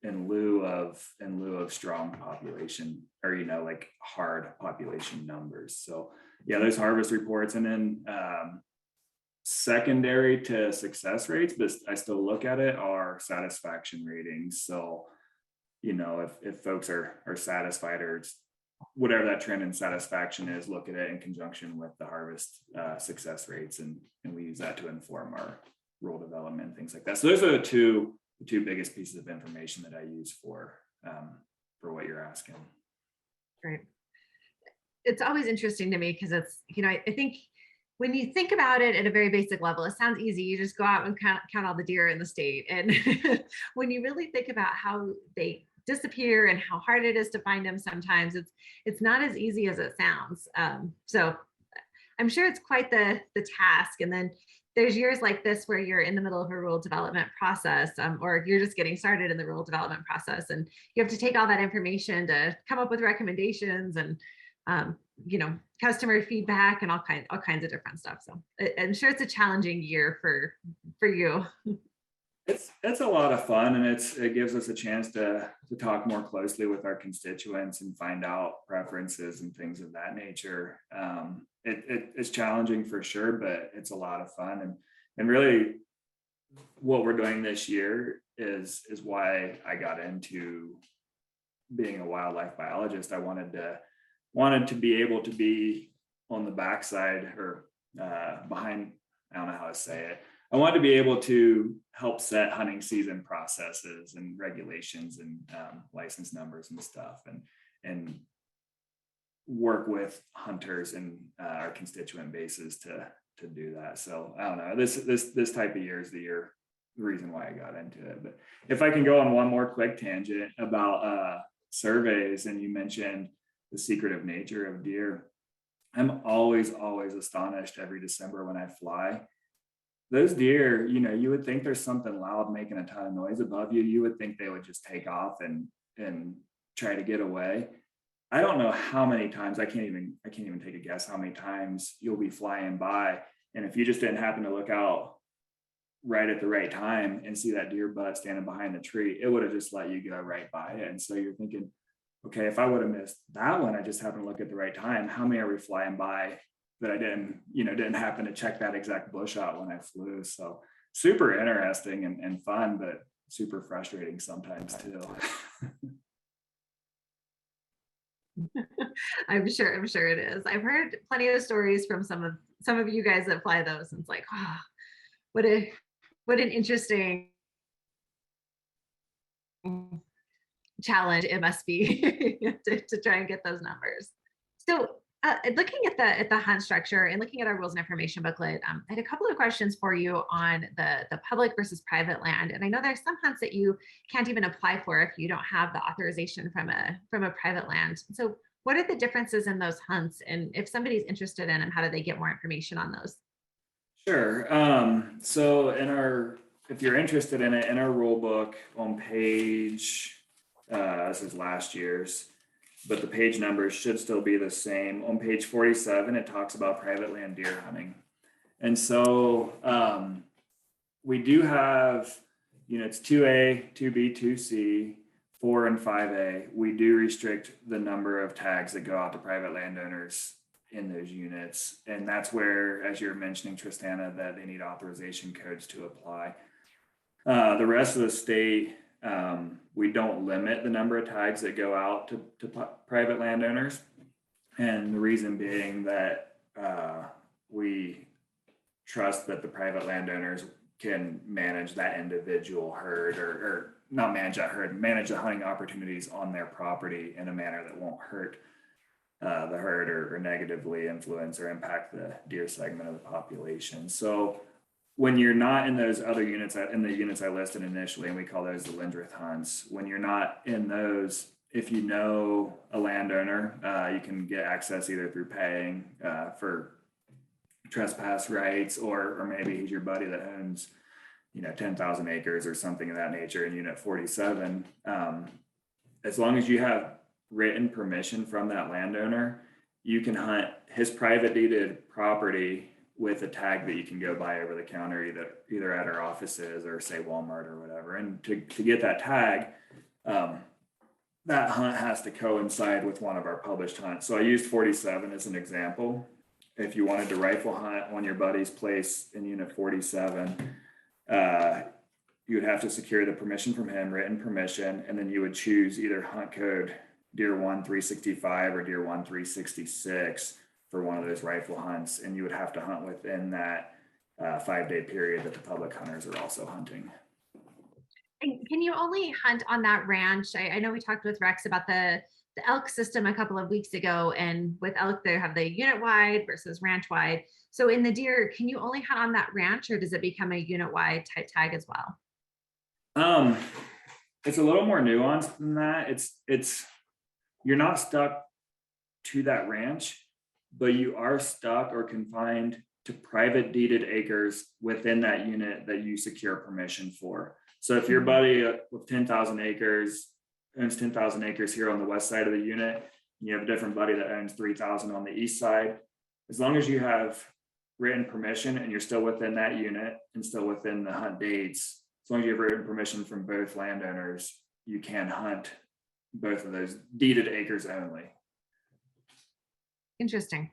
in lieu of strong population, or like hard population numbers. So yeah, those harvest reports. And then secondary to success rates, but I still look at it, are satisfaction ratings. So, if folks are satisfied, or whatever that trend in satisfaction is, look at it in conjunction with the harvest success rates, and we use that to inform our rural development, things like that. So those are the two biggest pieces of information that I use for what you're asking. Right. It's always interesting to me because it's, I think when you think about it at a very basic level, it sounds easy. You just go out and count all the deer in the state. And when you really think about how they disappear and how hard it is to find them, sometimes it's not as easy as it sounds. So I'm sure it's quite the task. And then there's years like this where you're in the middle of a rural development process, or you're just getting started in the rural development process, and you have to take all that information to come up with recommendations and customer feedback and all kinds of different stuff. So I'm sure it's a challenging year for you. It's a lot of fun, and it gives us a chance to talk more closely with our constituents and find out preferences and things of that nature. It's challenging for sure, but it's a lot of fun, and really what we're doing this year is why I got into being a wildlife biologist. I wanted to be able to be on the backside, or behind, I don't know how to say it. I wanted to be able to help set hunting season processes and regulations and license numbers and stuff, and work with hunters and our constituent bases to do that. So I don't know, this type of year is the reason why I got into it. But if I can go on one more quick tangent about surveys, and you mentioned the secretive nature of deer, I'm always astonished every December when I fly. Those deer, you would think there's something loud making a ton of noise above you. You would think they would just take off and try to get away. I don't know how many times, I can't even take a guess how many times you'll be flying by, and if you just didn't happen to look out right at the right time and see that deer butt standing behind the tree, it would have just let you go right by it. And so you're thinking, okay, if I would have missed that one, I just happened to look at the right time, how many are we flying by that I didn't happen to check that exact bush out when I flew? So super interesting and fun, but super frustrating sometimes too. I'm sure it is. I've heard plenty of stories from some of you guys that fly those, and it's like, what an interesting challenge it must be to try and get those numbers. So looking at the hunt structure and looking at our rules and information booklet, I had a couple of questions for you on the public versus private land. And I know there's some hunts that you can't even apply for if you don't have the authorization from a private land. So what are the differences in those hunts? And if somebody's interested in them, how do they get more information on those? Sure. So if you're interested in it, in our rule book on page, this is last year's, but the page numbers should still be the same. On page 47, it talks about private land deer hunting. And so we do have units 2A, 2B, 2C, 4 and 5A. We do restrict the number of tags that go out to private landowners in those units. And that's where, as you're mentioning, Tristana, that they need authorization codes to apply. The rest of the state, we don't limit the number of tags that go out to private landowners. And the reason being that we trust that the private landowners can manage that individual herd, or not manage that herd, manage the hunting opportunities on their property in a manner that won't hurt the herd or negatively influence or impact the deer segment of the population. So when you're not in those other units, in the units I listed initially, and we call those the Lindrith hunts, when you're not in those, if you know a landowner, you can get access either through paying for trespass rights, or maybe he's your buddy that owns 10,000 acres or something of that nature in unit 47. As long as you have written permission from that landowner, you can hunt his private deeded property with a tag that you can go buy over the counter, either at our offices or say Walmart or whatever. And to get that tag, that hunt has to coincide with one of our published hunts. So I used 47 as an example. if you wanted to rifle hunt on your buddy's place in Unit 47, you would have to secure the permission from him, written permission, and then you would choose either hunt code Deer 1 365 or Deer 1 366 for one of those rifle hunts, and you would have to hunt within that 5-day period that the public hunters are also hunting. And can you only hunt on that ranch? I know we talked with Rex about the elk system a couple of weeks ago, and with elk they have the unit wide versus ranch wide. So in the deer, can you only hunt on that ranch, or does it become a unit wide type tag as well? It's a little more nuanced than that. It's you're not stuck to that ranch, but you are stuck or confined to private deeded acres within that unit that you secure permission for. So if your buddy with 10,000 acres owns 10,000 acres here on the west side of the unit, and you have a different buddy that owns 3,000 on the east side, as long as you have written permission and you're still within that unit and still within the hunt dates, as long as you have written permission from both landowners, you can hunt both of those deeded acres only. Interesting.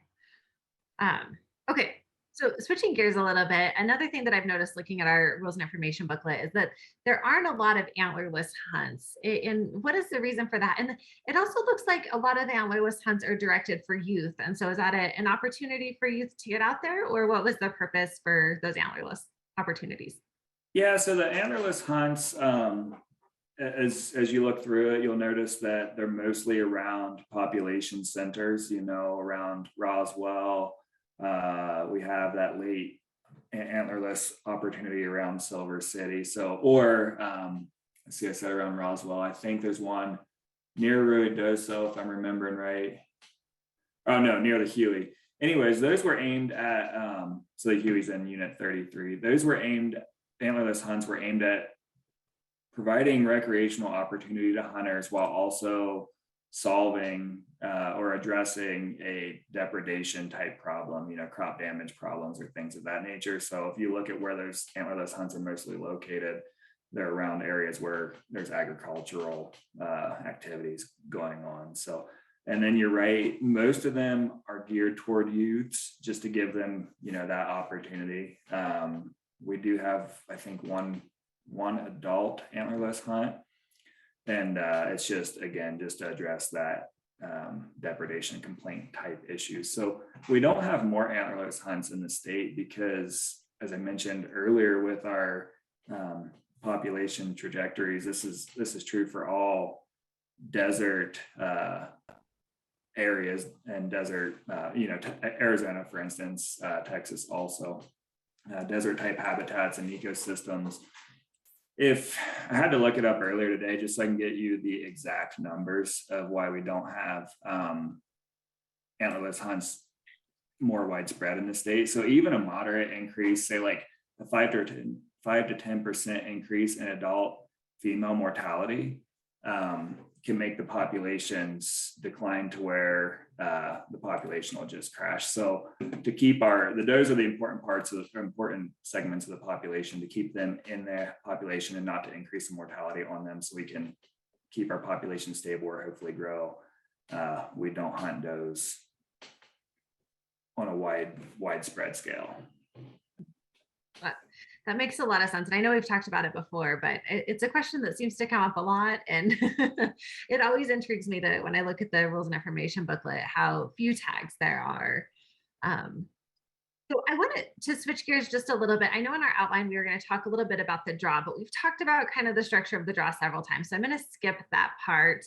Okay, so switching gears a little bit, another thing that I've noticed looking at our rules and information booklet is that there aren't a lot of antlerless hunts. And what is the reason for that? And it also looks like a lot of the antlerless hunts are directed for youth. And so is that an opportunity for youth to get out there, or what was the purpose for those antlerless opportunities? Yeah, so the antlerless hunts, as you look through it, you'll notice that they're mostly around population centers, around Roswell. We have that late antlerless opportunity around Silver City. I said around Roswell. I think there's one near Ruidoso, if I'm remembering right. Oh no, near the Huey. Anyways, those were aimed at, so the Huey's in Unit 33. Antlerless hunts were aimed at providing recreational opportunity to hunters while also solving or addressing a depredation type problem, crop damage problems or things of that nature. So if you look at where those antlerless hunts are mostly located, they're around areas where there's agricultural activities going on. So, and then you're right, most of them are geared toward youths just to give them, that opportunity. We do have, I think, one adult antlerless hunt, and it's just to address that depredation complaint type issues. So we don't have more antlerless hunts in the state because, as I mentioned earlier, with our population trajectories, this is true for all desert areas and desert, Arizona, for instance, Texas also, desert type habitats and ecosystems. If I had to look it up earlier today, just so I can get you the exact numbers of why we don't have antlerless hunts more widespread in the state. So even a moderate increase, say like a 5 to 10% increase in adult female mortality can make the populations decline to where the population will just crash. So to keep those are the important segments of the population, to keep them in the population and not to increase the mortality on them, so we can keep our population stable or hopefully grow. We don't hunt those on a widespread scale. That makes a lot of sense. And I know we've talked about it before, but it's a question that seems to come up a lot. And it always intrigues me that when I look at the rules and information booklet, how few tags there are. So I wanted to switch gears just a little bit. I know in our outline, we were going to talk a little bit about the draw, but we've talked about kind of the structure of the draw several times. So I'm going to skip that part.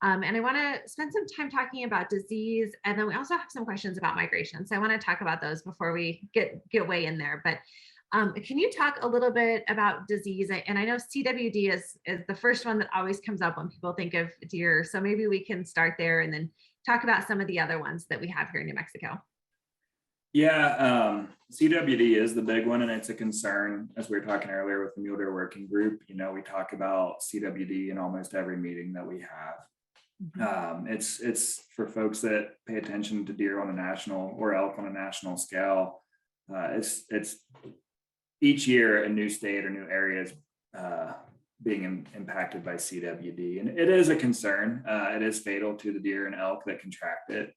And I want to spend some time talking about disease. And then we also have some questions about migration. So I want to talk about those before we get way in there. But can you talk a little bit about disease? And I know CWD is the first one that always comes up when people think of deer. So maybe we can start there and then talk about some of the other ones that we have here in New Mexico. Yeah, CWD is the big one, and it's a concern. As we were talking earlier with the Mule Deer Working Group, we talk about CWD in almost every meeting that we have. It's for folks that pay attention to deer on a national or elk on a national scale. It's each year a new state or new areas being impacted by CWD, and it is a concern. It is fatal to the deer and elk that contract it.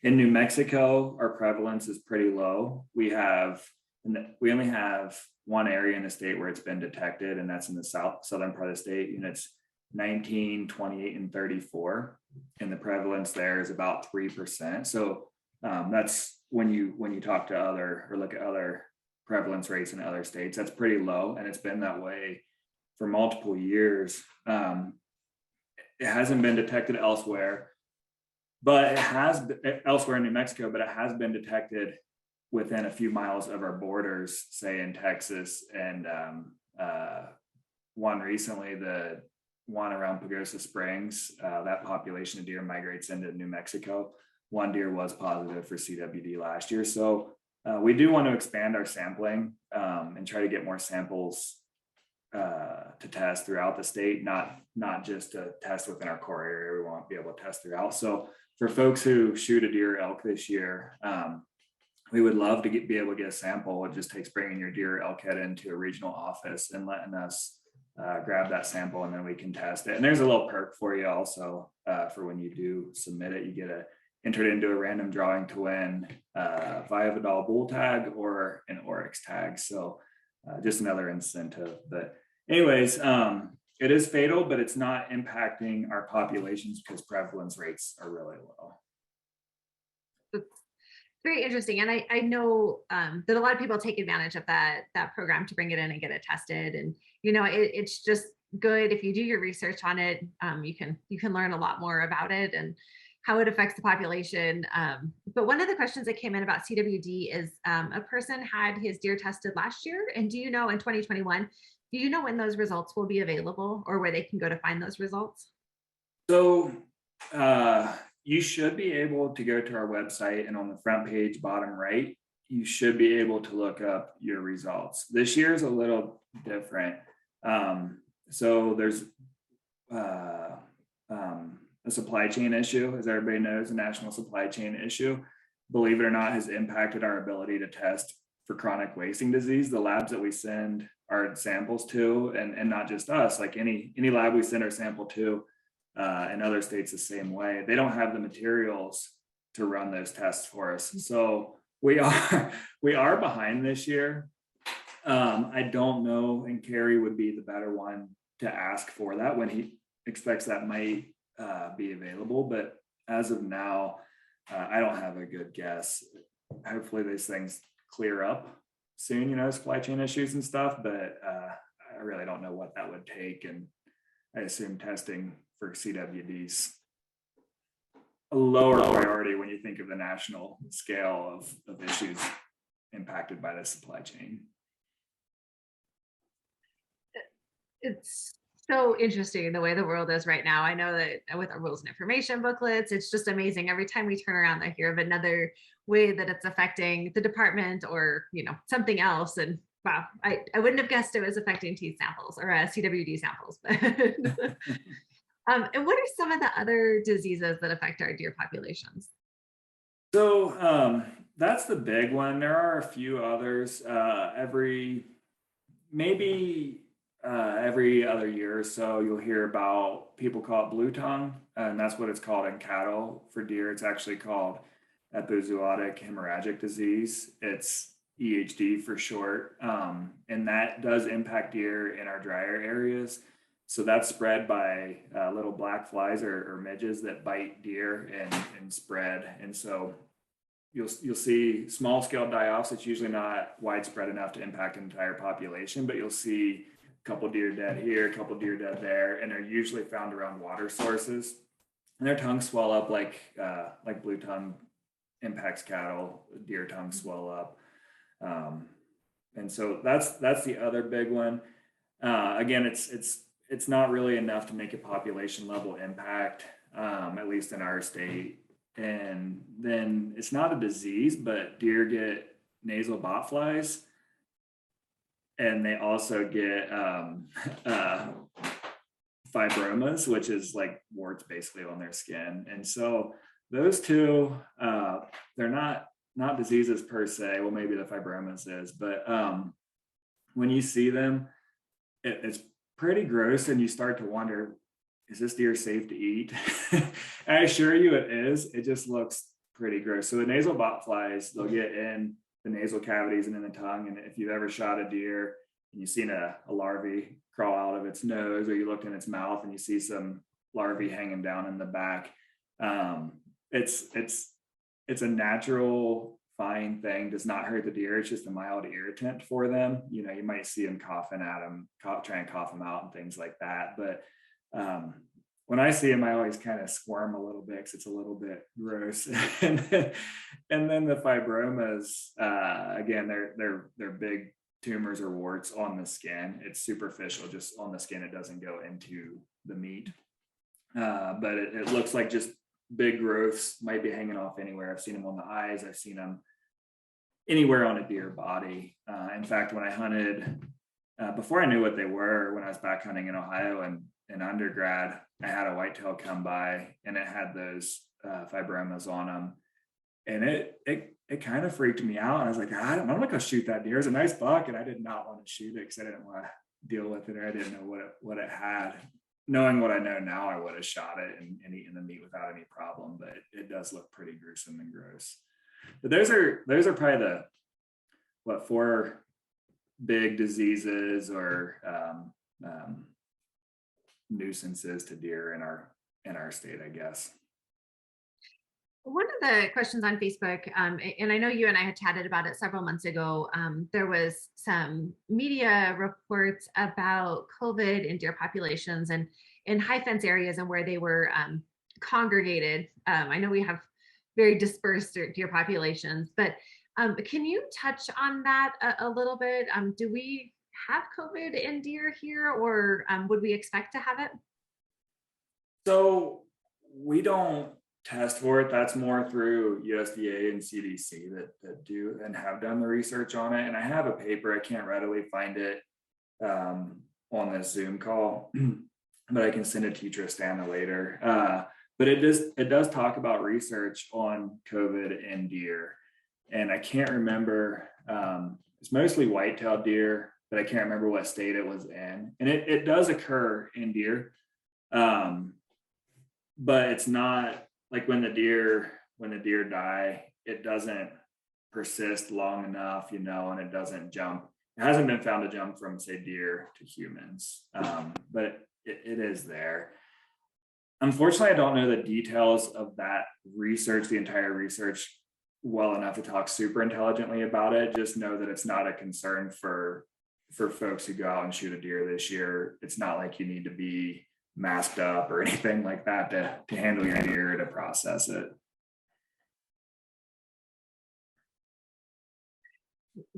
In New Mexico, our prevalence is pretty low. We only have one area in the state where it's been detected, and that's in the southern part of the state. Units 19, 28, and 34, and the prevalence there is about 3%. So that's when you talk to other or look at other prevalence rates in other states, that's pretty low, and it's been that way for multiple years. It hasn't been detected elsewhere, but it has elsewhere in New Mexico, but it has been detected within a few miles of our borders, say in Texas, and one recently, the one around Pagosa Springs, that population of deer migrates into New Mexico. One deer was positive for CWD last year. So we do want to expand our sampling and try to get more samples to test throughout the state, not just to test within our core area. We want to be able to test throughout. So for folks who shoot a deer elk this year, we would love to be able to get a sample. It just takes bringing your deer elk head into a regional office and letting us grab that sample, and then we can test it. And there's a little perk for you also for when you do submit it. You get entered into a random drawing to win via Vidal bull tag or an Oryx tag. So just another incentive. But anyways, it is fatal, but it's not impacting our populations because prevalence rates are really low. Very interesting. And I know that a lot of people take advantage of that program to bring it in and get it tested. And, it's just good if you do your research on it. You can learn a lot more about it and how it affects the population. But one of the questions that came in about CWD is a person had his deer tested last year. And do you know in 2021, do you know when those results will be available or where they can go to find those results? So you should be able to go to our website, and on the front page, bottom right, you should be able to look up your results. This year is a little different. So there's a supply chain issue, as everybody knows, a national supply chain issue, believe it or not, has impacted our ability to test for chronic wasting disease. The labs that we send our samples to, and not just us, like any lab we send our sample to, in other states the same way, they don't have the materials to run those tests for us. So we are behind this year. I don't know, and Kerry would be the better one to ask for that when he expects that might be available. But as of now, I don't have a good guess. Hopefully these things clear up soon, supply chain issues and stuff, but I really don't know what that would take. And I assume testing for CWD's a lower priority when you think of the national scale of issues impacted by the supply chain. It's so interesting the way the world is right now. I know that with our rules and information booklets, it's just amazing. Every time we turn around, I hear of another way that it's affecting the department or, something else. And wow, I wouldn't have guessed it was affecting teeth samples or CWD samples. But and what are some of the other diseases that affect our deer populations? So that's the big one. There are a few others. Every other year or so, you'll hear about, people call it blue tongue, and that's what it's called in cattle. For deer, it's actually called epizootic hemorrhagic disease. It's EHD for short, and that does impact deer in our drier areas. So that's spread by little black flies or midges that bite deer and spread. And so you'll see small scale die-offs. It's usually not widespread enough to impact an entire population, but you'll see a couple deer dead here, a couple deer dead there, and they're usually found around water sources. And their tongues swell up like blue tongue impacts cattle. Deer tongues swell up, and so that's the other big one. Again, it's not really enough to make a population level impact, at least in our state. And then it's not a disease, but deer get nasal botflies, and they also get fibromas, which is like warts basically on their skin. And so those two, they're not diseases per se. Well, maybe the fibromas is, but when you see them, it's pretty gross, and you start to wonder, is this deer safe to eat? I assure you it is. It just looks pretty gross. So the nasal botflies, they'll get in the nasal cavities and in the tongue. And if you've ever shot a deer and you've seen a larvae crawl out of its nose, or you looked in its mouth and you see some larvae hanging down in the back, it's a natural fine thing, does not hurt the deer. It's just a mild irritant for them. You know, you might see them coughing at them, try and cough them out and things like that. But when I see them, I always kind of squirm a little bit because it's a little bit gross. and then the fibromas, again, they're big tumors or warts on the skin. It's superficial, just on the skin. It doesn't go into the meat. But it looks like just big growths, might be hanging off anywhere. I've seen them on the eyes. I've seen them anywhere on a deer body. In fact, when I hunted, before I knew what they were, when I was back hunting in Ohio and in undergrad, I had a whitetail come by and it had those fibromas on them. And it kind of freaked me out. And I was like, I'm not going to shoot that deer. It's a nice buck. And I did not want to shoot it because I didn't want to deal with it, or I didn't know what it had. Knowing what I know now, I would have shot it and eaten the meat without any problem, but it does look pretty gruesome and gross. But those are probably the 4 big diseases or nuisances to deer in our state, I guess. One of the questions on Facebook, and I know you and I had chatted about it several months ago, there was some media reports about COVID in deer populations and in high fence areas and where they were congregated. I know we have very dispersed deer populations, but can you touch on that a little bit? Do we have COVID in deer here, or would we expect to have it? So we don't test for it. That's more through USDA and CDC that do and have done the research on it. And I have a paper, I can't readily find it on this Zoom call, but I can send it to you, Tristana, later. But it does talk about research on COVID in deer. And I can't remember, it's mostly white-tailed deer, but I can't remember what state it was in. And it does occur in deer, but it's not like when the deer die, it doesn't persist long enough, and it doesn't jump. It hasn't been found to jump from, say, deer to humans, but it is there. Unfortunately, I don't know the details of that research, the entire research, well enough to talk super intelligently about it. Just know that it's not a concern for folks who go out and shoot a deer this year. It's not like you need to be masked up or anything like that to handle your deer, to process it.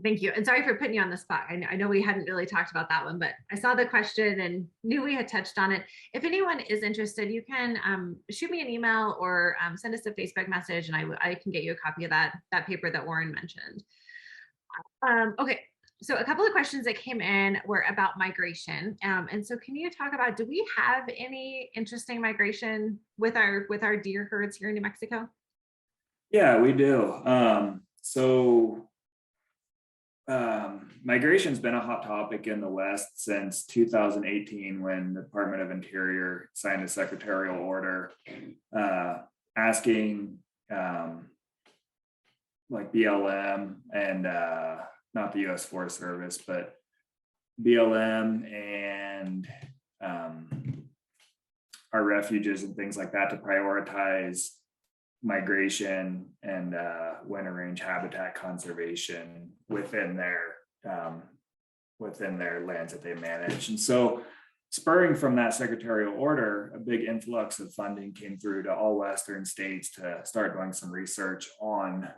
Thank you. And sorry for putting you on the spot. I know we hadn't really talked about that one, but I saw the question and knew we had touched on it. If anyone is interested, you can shoot me an email or send us a Facebook message, and I can get you a copy of that paper that Orrin mentioned. Okay. So a couple of questions that came in were about migration. And so can you talk about, do we have any interesting migration with our deer herds here in New Mexico? Yeah, we do. Migration's been a hot topic in the West since 2018, when the Department of Interior signed a secretarial order asking like BLM and not the U.S. Forest Service, but BLM and our refuges and things like that to prioritize migration and winter range habitat conservation within their lands that they manage. And so, spurring from that secretarial order, a big influx of funding came through to all Western states to start doing some research on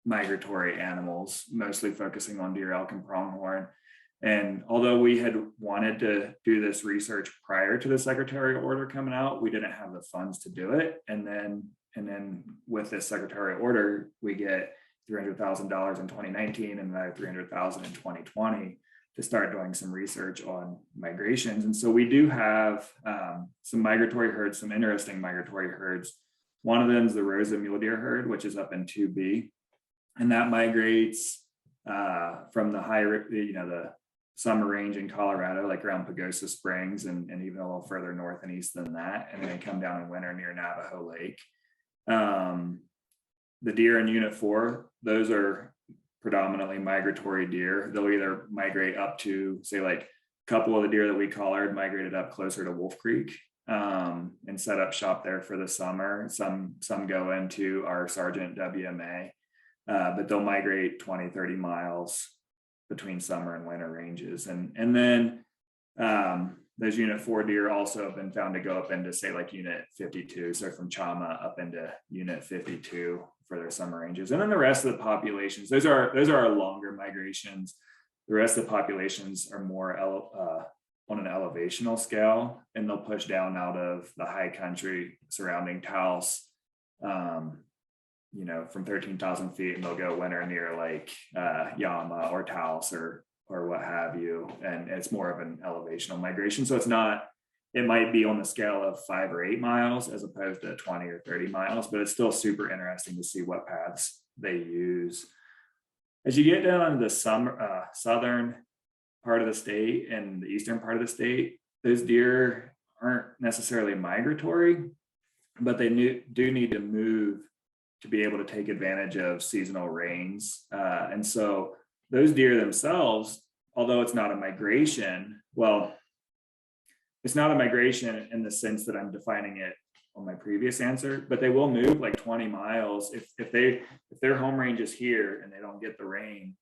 migratory animals, mostly focusing on deer, elk, and pronghorn. And although we had wanted to do this research prior to the secretarial order coming out, we didn't have the funds to do it. And then with this secretarial order, we get $300,000 in 2019 and another $300,000 in 2020 to start doing some research on migrations. And so we do have some migratory herds, some interesting migratory herds. One of them is the Rosa mule deer herd, which is up in 2B, and that migrates from the summer range in Colorado, like around Pagosa Springs, and even a little further north and east than that. And then they come down in winter near Navajo Lake. The deer in Unit 4, those are predominantly migratory deer. They'll either migrate up to, say, like a couple of the deer that we collared migrated up closer to Wolf Creek, and set up shop there for the summer. Some go into our Sergeant WMA, but they'll migrate 20, 30 miles between summer and winter ranges. And then those Unit 4 deer also have been found to go up into, say, like Unit 52. So from Chama up into Unit 52 for their summer ranges. And then the rest of the populations, those are our longer migrations. The rest of the populations are more on an elevational scale, and they'll push down out of the high country surrounding Taos, from 13,000 feet, and they'll go winter near like Yama or Taos or what have you. And it's more of an elevational migration. So it might be on the scale of 5 or 8 miles as opposed to 20 or 30 miles, but it's still super interesting to see what paths they use. As you get down into the southern part of the state and the eastern part of the state, those deer aren't necessarily migratory, but they do need to move to be able to take advantage of seasonal rains. And so those deer themselves, although it's not a migration, it's not a migration in the sense that I'm defining it on my previous answer, but they will move like 20 miles if their home range is here and they don't get the rain,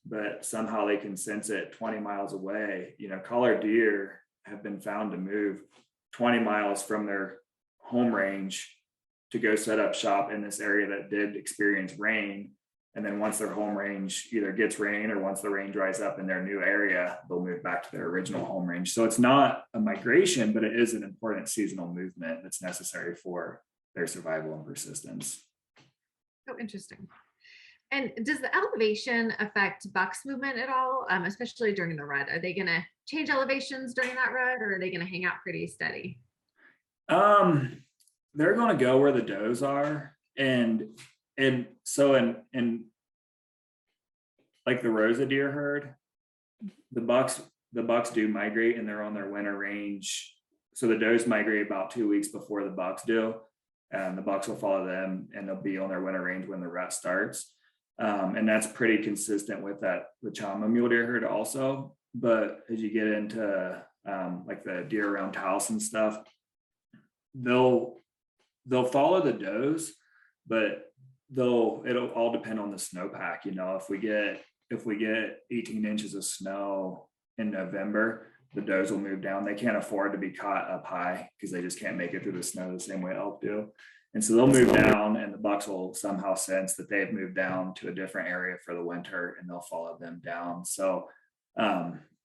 but somehow they can sense it 20 miles away. Collared deer have been found to move 20 miles from their home range to go set up shop in this area that did experience rain. And then once their home range either gets rain or once the rain dries up in their new area, they'll move back to their original home range. So it's not a migration, but it is an important seasonal movement that's necessary for their survival and persistence. Oh, interesting. And does the elevation affect bucks movement at all, especially during the rut? Are they going to change elevations during that rut, or are they going to hang out pretty steady? They're going to go where the does are. And so in like the Rosa deer herd, the bucks do migrate, and they're on their winter range. So the does migrate about 2 weeks before the bucks do, and the bucks will follow them, and they'll be on their winter range when the rut starts. And that's pretty consistent with the Chama mule deer herd also. But as you get into like the deer around Taos and stuff, they'll follow the does, but it'll all depend on the snowpack. If we get 18 inches of snow in November, the does will move down. They can't afford to be caught up high because they just can't make it through the snow the same way elk do. And so they'll move down, and the bucks will somehow sense that they've moved down to a different area for the winter, and they'll follow them down. So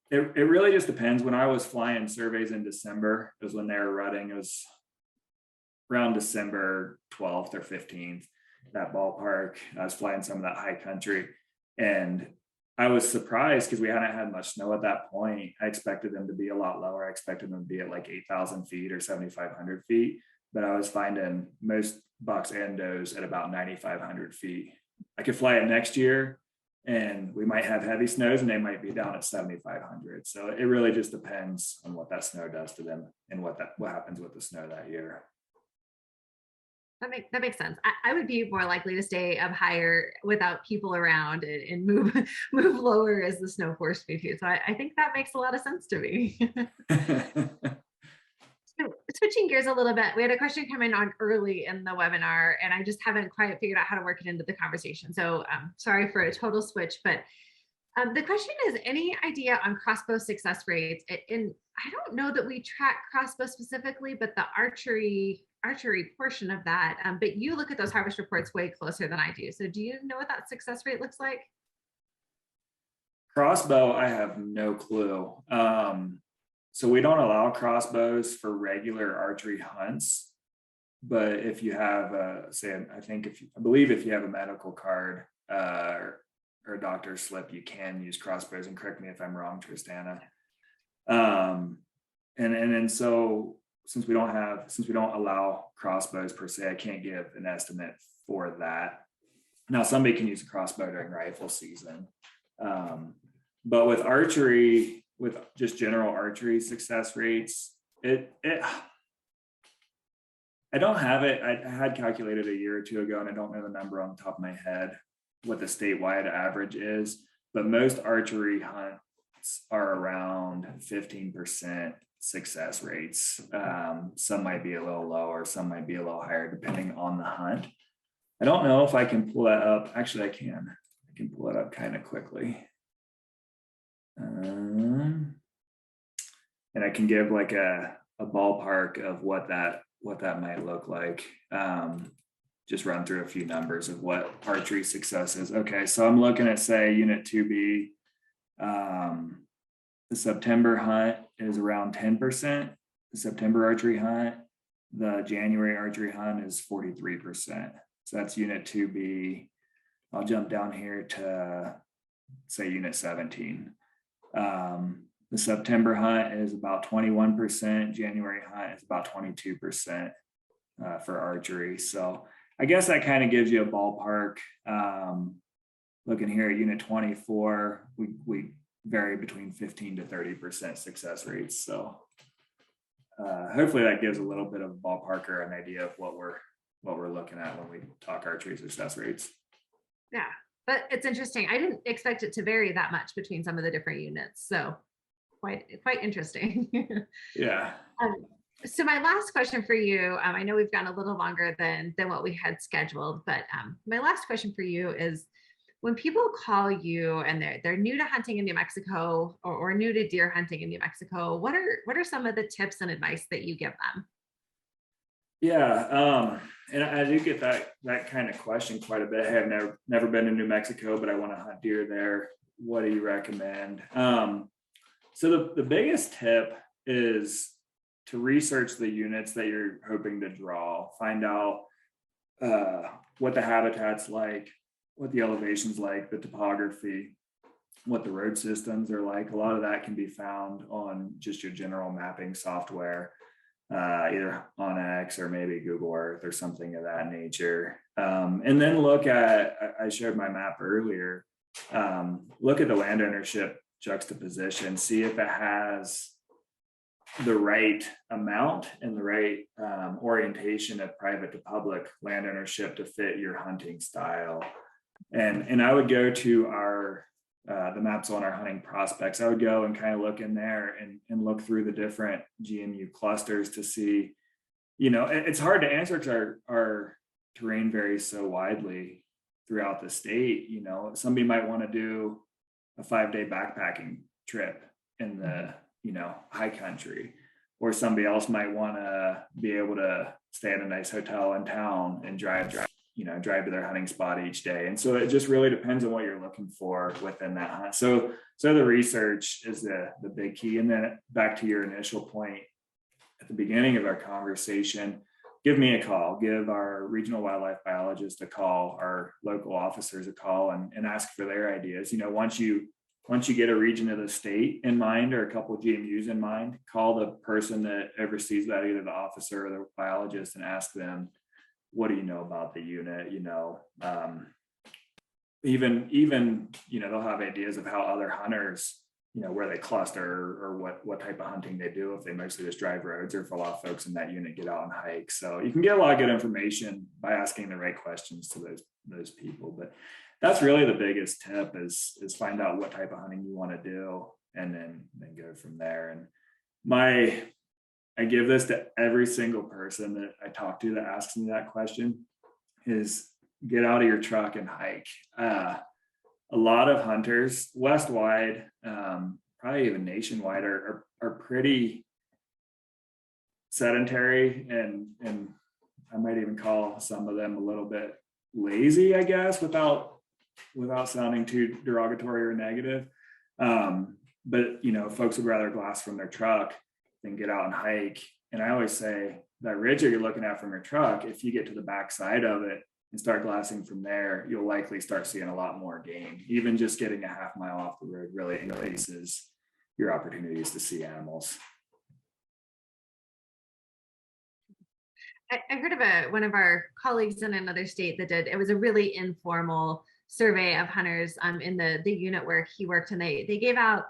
it really just depends. When I was flying surveys in December, it was when they were rutting. It was around December 12th or 15th, that ballpark. I was flying some of that high country, and I was surprised because we hadn't had much snow at that point. I expected them to be a lot lower. I expected them to be at like 8,000 feet or 7,500 feet, but I was finding most bucks and does at about 9,500 feet. I could fly it next year, and we might have heavy snows, and they might be down at 7,500. So it really just depends on what that snow does to them and what happens with the snow that year. That makes sense. I would be more likely to stay up higher without people around and move lower as the snow forced me to. So I think that makes a lot of sense to me. So switching gears a little bit, we had a question come in on early in the webinar, and I just haven't quite figured out how to work it into the conversation. So sorry for a total switch, but the question is, any idea on crossbow success rates? And I don't know that we track crossbow specifically, but the archery portion of that. But you look at those harvest reports way closer than I do. So do you know what that success rate looks like? Crossbow, I have no clue. So we don't allow crossbows for regular archery hunts. But if you have, I believe if you have a medical card or a doctor's slip, you can use crossbows. And correct me if I'm wrong, Tristana. And so since we don't allow crossbows per se, I can't give an estimate for that. Now, somebody can use a crossbow during rifle season. But with archery, with just general archery success rates, I don't have it. I had calculated a year or two ago, and I don't know the number on the top of my head what the statewide average is, but most archery hunts are around 15% success rates. Some might be a little lower, some might be a little higher, depending on the hunt. I don't know if I can pull that up. Actually, I can. I can pull it up kind of quickly. And I can give like a ballpark of what that might look like. Just run through a few numbers of what archery success is. Okay, so I'm looking at, say, Unit 2B. The September hunt is around 10%. The September archery hunt, the January archery hunt is 43%. So that's Unit 2B. I'll jump down here to, say, Unit 17. The September hunt is about 21%. January hunt is about 22% for archery. So I guess that kind of gives you a ballpark. Looking here at Unit 24, we vary between 15 to 30% success rates. So hopefully that gives a little bit of a ballpark or an idea of what we're looking at when we talk archery success rates. Yeah, but it's interesting. I didn't expect it to vary that much between some of the different units. So quite interesting. Yeah. So my last question for you, I know we've gone a little longer than what we had scheduled, but my last question for you is, when people call you and they're new to hunting in New Mexico or new to deer hunting in New Mexico, what are some of the tips and advice that you give them? Yeah, and I do get that kind of question quite a bit. Hey, I've never been to New Mexico, but I want to hunt deer there. What do you recommend? So the biggest tip is to research the units that you're hoping to draw. Find out what the habitat's like, what the elevation's like, the topography, what the road systems are like. A lot of that can be found on just your general mapping software, either OnX or maybe Google Earth or something of that nature. And then look at, I showed my map earlier, look at the land ownership juxtaposition, see if it has the right amount and the right orientation of private to public land ownership to fit your hunting style. And I would go to our the maps on our hunting prospects. I would go and kind of look in there and look through the different GMU clusters to see, it's hard to answer because our terrain varies so widely throughout the state. Somebody might want to do a 5-day backpacking trip in the high country, or somebody else might want to be able to stay at a nice hotel in town and drive to their hunting spot each day. And so it just really depends on what you're looking for within that hunt. So the research is the big key. And then back to your initial point at the beginning of our conversation, give me a call, give our regional wildlife biologist a call, our local officers a call, and ask for their ideas. Once you get a region of the state in mind or a couple of GMUs in mind, call the person that oversees that, either the officer or the biologist, and ask them, what do you know about the unit? Even they'll have ideas of how other hunters, where they cluster or what type of hunting they do, if they mostly just drive roads or if a lot of folks in that unit get out and hike. So you can get a lot of good information by asking the right questions to those people. But that's really the biggest tip is find out what type of hunting you want to do and then go from there. And I give this to every single person that I talk to that asks me that question, is get out of your truck and hike. A lot of hunters west-wide, probably even nationwide, are pretty sedentary, and I might even call some of them a little bit lazy, I guess, without sounding too derogatory or negative. But folks would rather glass from their truck than get out and hike. And I always say that ridge that you're looking at from your truck, if you get to the backside of it and start glassing from there, you'll likely start seeing a lot more game. Even just getting a half mile off the road really increases your opportunities to see animals. I heard of one of our colleagues in another state that it was a really informal survey of hunters in the unit where he worked, and they gave out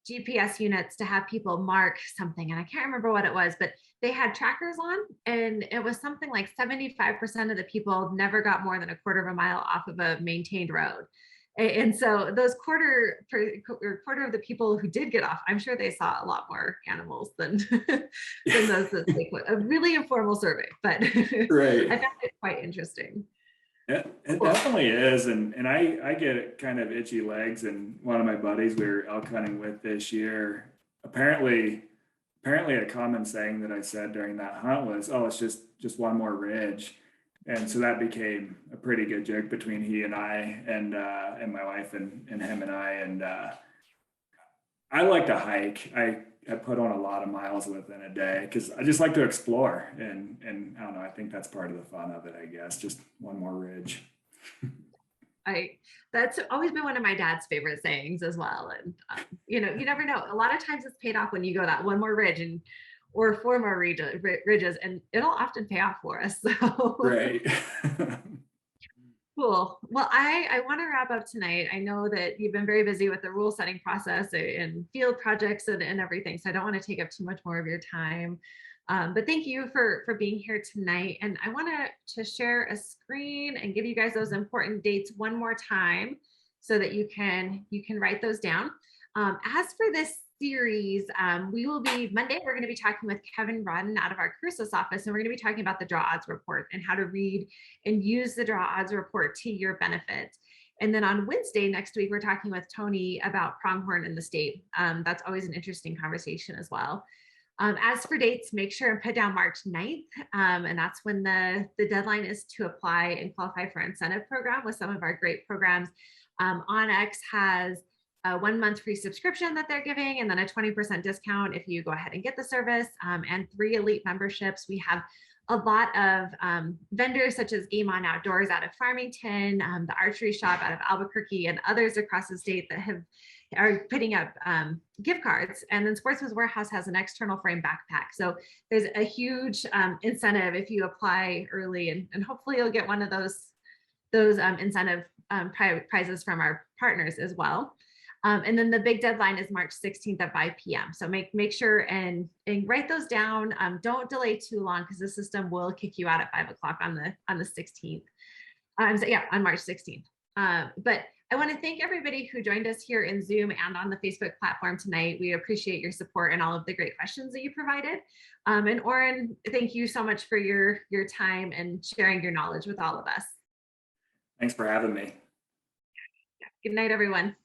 GPS units to have people mark something. And I can't remember what it was, but they had trackers on, and it was something like 75% of the people never got more than a quarter of a mile off of a maintained road. And so those quarter of the people who did get off, I'm sure they saw a lot more animals than than those that they could. A really informal survey, but I Right. found it quite interesting. It Cool. definitely is. And I get kind of itchy legs, and one of my buddies we were elk hunting with this year, apparently a common saying that I said during that hunt was, "Oh, it's just one more ridge." And so that became a pretty good joke between he and I, and my wife and him and I. And I like to hike. I put on a lot of miles within a day because I just like to explore, and I don't know. I think that's part of the fun of it. I guess just one more ridge. I That's always been one of my dad's favorite sayings as well. And you never know. A lot of times it's paid off when you go that one more ridge and or four more ridges, and it'll often pay off for us. So Right. cool. Well, I want to wrap up tonight. I know that you've been very busy with the rule setting process and field projects and everything, so I don't want to take up too much more of your time. But thank you for being here tonight. And I want to share a screen and give you guys those important dates one more time so that you can write those down. As for this series, we will be Monday. We're going to be talking with Kevin Rodden out of our Cruces office, and we're going to be talking about the draw odds report and how to read and use the draw odds report to your benefit. And then on Wednesday next week, we're talking with Tony about pronghorn in the state. That's always an interesting conversation as well. As for dates, make sure and put down March 9th. And that's when the deadline is to apply and qualify for incentive program with some of our great programs. Onyx has a 1 month free subscription that they're giving, and then a 20% discount if you go ahead and get the service, and 3 elite memberships. We have a lot of vendors such as Game On Outdoors out of Farmington, the archery shop out of Albuquerque, and others across the state that are putting up gift cards. And then Sportsman's Warehouse has an external frame backpack. So there's a huge incentive if you apply early, and hopefully you'll get one of those incentive prizes from our partners as well. And then the big deadline is March 16th at 5 p.m. So make sure and write those down. Don't delay too long because the system will kick you out at 5 o'clock on the 16th. So yeah, on March 16th. But I want to thank everybody who joined us here in Zoom and on the Facebook platform tonight. We appreciate your support and all of the great questions that you provided. And Orrin, thank you so much for your time and sharing your knowledge with all of us. Thanks for having me. Good night, everyone.